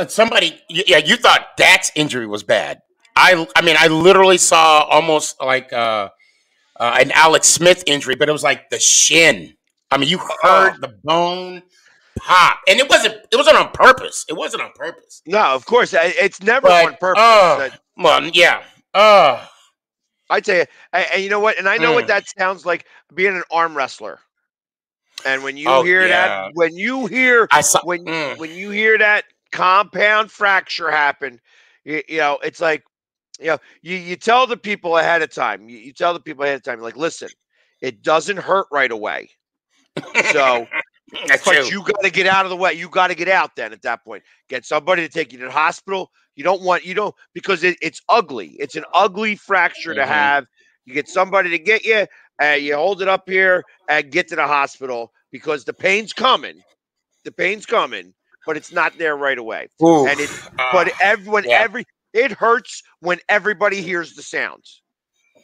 Somebody, you thought Dak's injury was bad. I literally saw almost like an Alex Smith injury, but it was like the shin. You heard the bone pop, and it wasn't on purpose. It wasn't on purpose. No, of course, it's never on purpose. Well, yeah. I tell you, and you know what? And I know what that sounds like, being an arm wrestler. And when you hear that, when you hear that compound fracture happen, it's like, you tell the people ahead of time. You tell the people ahead of time, like, listen, it doesn't hurt right away. So, but you got to get out of the way. You got to get out then at that point. Get somebody to take you to the hospital. Because it's ugly. It's an ugly fracture to have. You get somebody to get you, and you hold it up here and get to the hospital because the pain's coming. The pain's coming, but it's not there right away. Oof. And it hurts when everybody hears the sounds.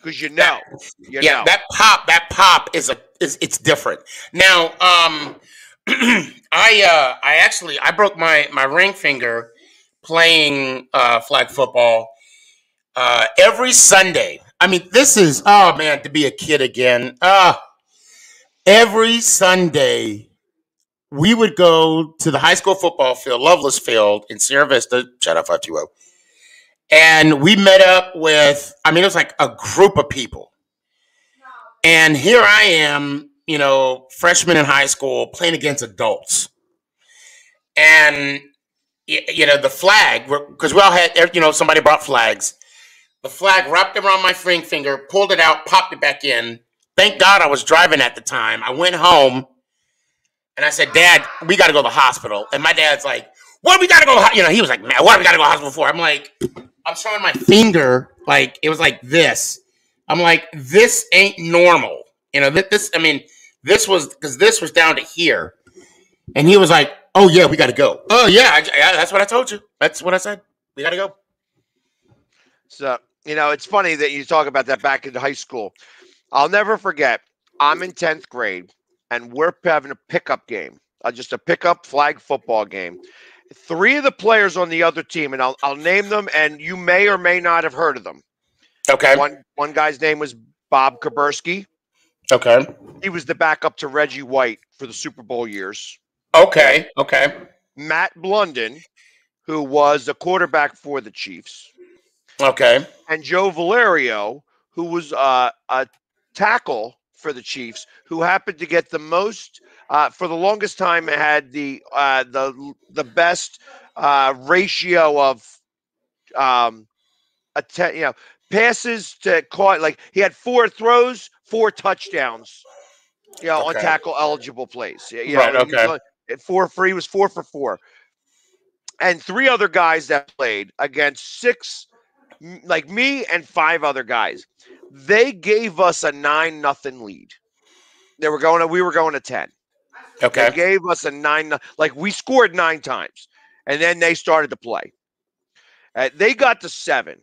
Because that pop is it's different. Now, I broke my ring finger playing flag football every Sunday. I mean, this is, oh man, to be a kid again. Every Sunday we would go to the high school football field, Loveless Field in Sierra Vista. Shout out 520. And we met up with, I mean, it was like a group of people. And here I am, you know, freshman in high school playing against adults. And, you know, the flag, because we all had, you know, somebody brought flags. The flag wrapped around my ring finger, pulled it out, popped it back in. Thank God I was driving at the time. I went home and I said, Dad, we got to go to the hospital. And my dad's like, what do we got to go? You know, he was like, man, what do we got to go to the hospital for? I'm like, I'm showing my finger, like, it was like this. I'm like, this ain't normal. You know, this, I mean, this was, because this was down to here. And he was like, oh, yeah, we got to go. Oh, yeah, that's what I told you. That's what I said. We got to go. So, you know, it's funny that you talk about that back in high school. I'll never forget, I'm in 10th grade, and we're having a pickup game, just a pickup flag football game. 3 of the players on the other team, and I'll name them, and you may or may not have heard of them. Okay. One guy's name was Bob Kaburski. Okay. He was the backup to Reggie White for the Super Bowl years. Okay. Okay. Matt Blunden, who was the quarterback for the Chiefs. Okay. And Joe Valerio, who was a tackle for the Chiefs, who happened to get the most for the longest time, had the best ratio of passes to caught. Like, he had 4 throws, 4 touchdowns, on tackle eligible plays. Right. Okay. He was 4 for 4, and 3 other guys that played against 6. Like me and 5 other guys, they gave us a 9-0 lead. We were going to 10. Okay. They gave us a 9. Like, we scored 9 times, and then they started to play. They got to 7,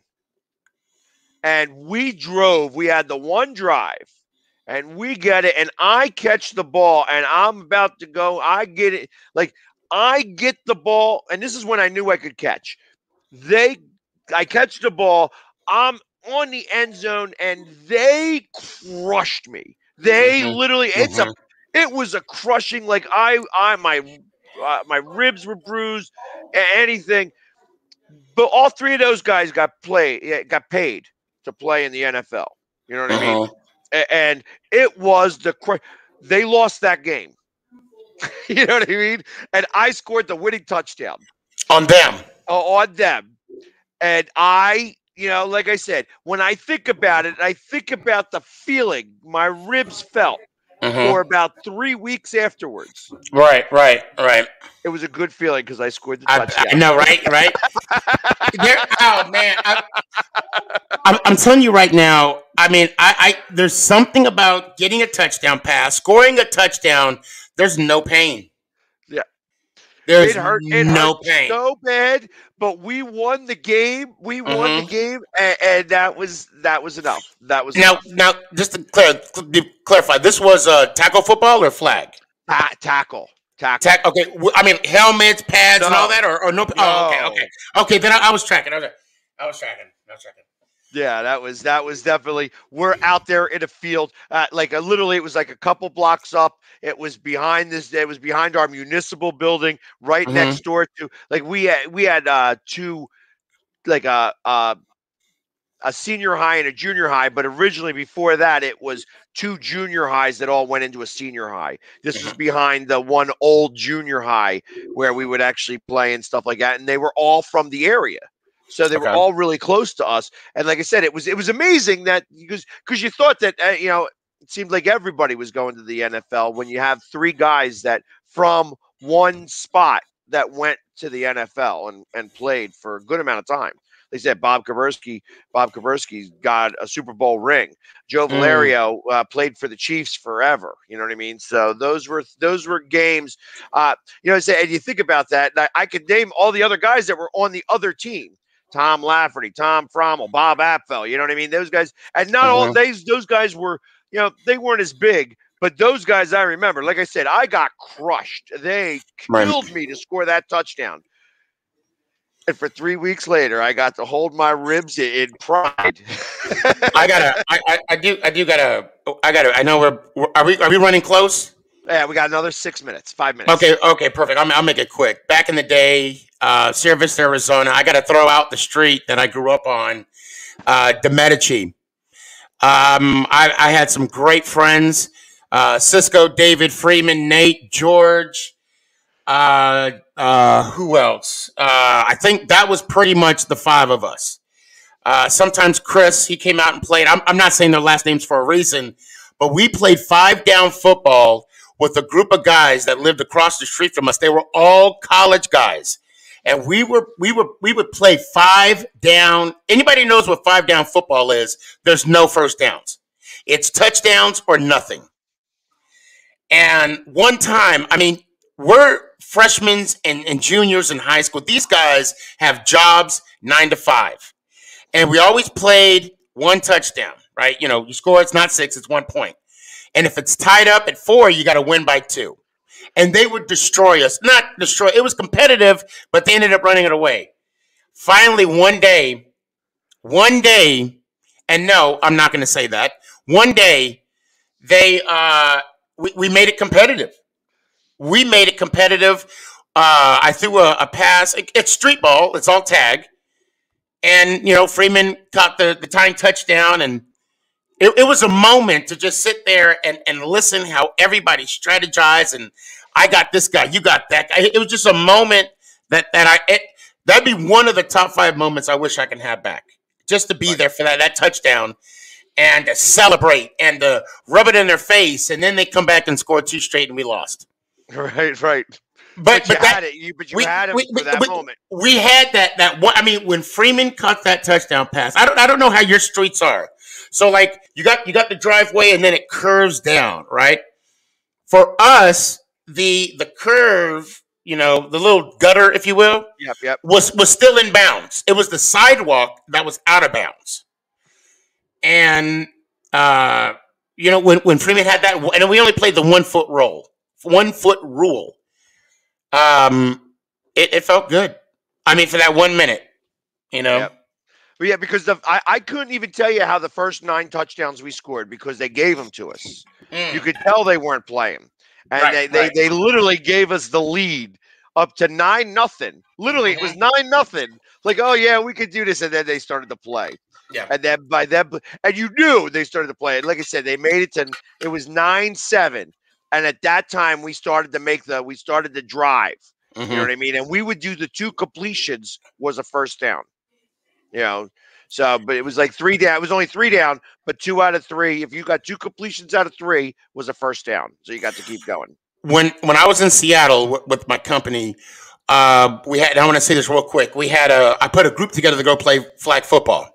and we drove. We had the one drive, and we get it. And I catch the ball, and I'm about to go. I get it. Like, I get the ball, and this is when I knew I could catch. I catch the ball. I'm on the end zone, and they crushed me. They literally, it was a crushing. Like, my ribs were bruised, anything. But all 3 of those guys got paid to play in the NFL. You know what I mean? And it was they lost that game. You know what I mean? And I scored the winning touchdown on them. On them. And like I said, when I think about it, I think about the feeling my ribs felt for about 3 weeks afterwards. Right. It was a good feeling because I scored the touchdown. I know, right? Oh, man. I'm telling you right now, I mean, there's something about getting a touchdown pass, scoring a touchdown. There's no pain. Yeah. There's it hurt pain. So bad, but we won the game. We won the game, and that was enough. That was now. Just to clarify, this was tackle football or flag? Tackle. Okay. I mean, helmets, pads, and all that, or no? Oh, okay. Then I was tracking. I was tracking. Yeah, that was definitely. We're out there in a field, literally, it was like a couple blocks up. It was behind It was behind our municipal building, right next door to. Like, we had 2, like a senior high and a junior high, but originally before that, it was 2 junior highs that all went into a senior high. This was behind the one old junior high where we would actually play and stuff like that, and they were all from the area. So they were all really close to us. And like I said, it was amazing that because you thought that, it seemed like everybody was going to the NFL when you have 3 guys that from one spot that went to the NFL and played for a good amount of time. They said Bob Kaburski got a Super Bowl ring. Joe Valerio played for the Chiefs forever. You know what I mean? So those were games. And you think about that. I could name all the other guys that were on the other team. Tom Lafferty, Tom Frommel, Bob Apfel, you know what I mean? Those guys, and not all those guys were, they weren't as big, But those guys, I remember, like I said, I got crushed. They killed me to score that touchdown. And for 3 weeks later, I got to hold my ribs in pride. I know are we running close? Yeah, we got another 6 minutes, 5 minutes. Okay, perfect. I'll make it quick. Back in the day, Sierra Vista, Arizona, I got to throw out the street that I grew up on, the Medici. I had some great friends, Cisco, David, Freeman, Nate, George. Who else? I think that was pretty much the 5 of us. Sometimes Chris, he came out and played. I'm not saying their last names for a reason, but we played 5-down football with a group of guys that lived across the street from us. They were all college guys. And we would play 5 down. Anybody knows what 5-down football is? There's no first downs. It's touchdowns or nothing. And one time, I mean, we're freshmen and juniors in high school. These guys have jobs 9 to 5. And we always played 1 touchdown, right? You know, you score, it's not 6, it's 1 point. And if it's tied up at 4, you got to win by 2. And they would destroy us. Not destroy. It was competitive, but they ended up running it away. Finally, one day, and no, I'm not going to say that. One day, we made it competitive. We made it competitive. I threw a pass. It's street ball. It's all tag. And, you know, Freeman caught the tying touchdown. And it was a moment to just sit there and listen how everybody strategized. And I got this guy. You got that guy. It was just a moment that'd be one of the top 5 moments I wish I can have back. Just to be there for that touchdown and to celebrate and to rub it in their face. And then they come back and score 2 straight and we lost. Right. But you had it for that moment. We had that one. I mean, when Freeman caught that touchdown pass, I don't know how your streets are. So like you got the driveway and then it curves down, right? For us, the curve, you know, the little gutter, if you will, was still in bounds. It was the sidewalk that was out of bounds. And you know, when Freeman had that, and we only played the 1 foot rule. It felt good. I mean, for that 1 minute, you know. Yep. Well, yeah, because I couldn't even tell you how the first 9 touchdowns we scored because they gave them to us. You could tell they weren't playing, and they literally gave us the lead up to 9-0. Literally, it was 9-0. Like, oh yeah, we could do this, and then they started to play. Yeah, and then and you knew they started to play. And like I said, they made it to it was 9-7, and at that time we started to drive. You know what I mean? And we would do the 2 completions was a first down. You know, so but it was like 3 down. It was only 3 down, but 2 out of 3. If you got 2 completions out of 3, was a first down. So you got to keep going. When I was in Seattle with my company, we had. I want to say this real quick. I put a group together to go play flag football,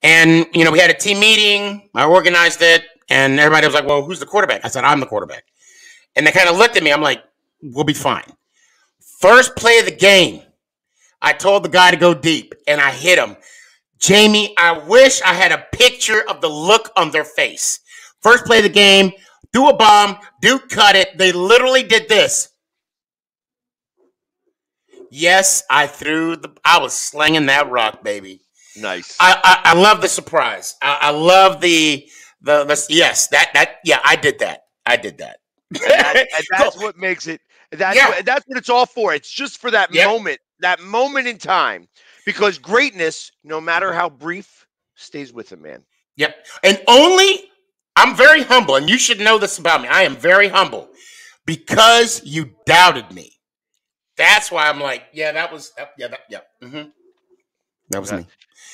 and you know we had a team meeting. I organized it, and everybody was like, "Well, who's the quarterback?" I said, "I'm the quarterback," and they kind of looked at me. I'm like, "We'll be fine." First play of the game, I told the guy to go deep, and I hit him. Jamie, I wish I had a picture of the look on their face. First play of the game, threw a bomb, dude cut it. They literally did this. Yes, I was slinging that rock, baby. Nice. I love the surprise. I love the yes, I did that. And that's what makes it. That's what it's all for. It's just for that moment in time, because greatness, no matter how brief, stays with a man. Yep. And I'm very humble, and you should know this about me. I am very humble because you doubted me. That's why I'm like, that was me.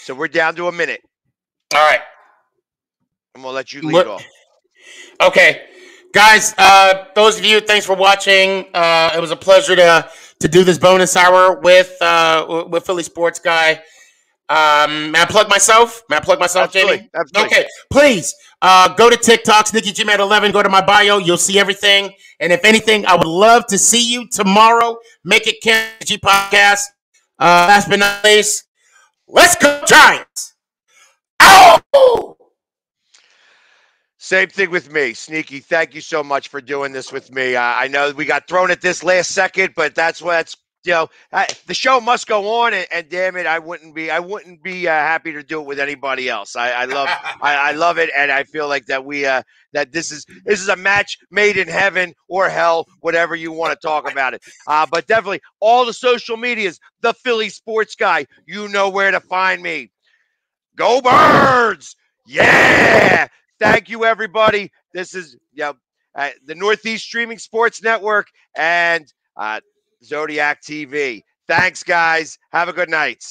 So we're down to a minute. All right. I'm going to let you lead off. Okay. Guys, those of you, thanks for watching. It was a pleasure to do this bonus hour with Philly Sports Guy. May I plug myself? Absolutely. Jamie? Absolutely. Okay, please go to TikTok, SneakyJim@11. Go to my bio. You'll see everything. And if anything, I would love to see you tomorrow. Make it G Podcast. Last but not least, let's go Giants. Ow! Same thing with me. Sneaky, thank you so much for doing this with me. I know we got thrown at this last second, but that's the show must go on, and damn it, I wouldn't be happy to do it with anybody else. I love it, and I feel like that that this is a match made in heaven or hell, whatever you want to talk about it. But definitely all the social medias, the Philly Sports Guy, you know where to find me. Go Birds! Yeah! Thank you, everybody. This is the Northeast Streaming Sports Network and Zodiac TV. Thanks, guys. Have a good night.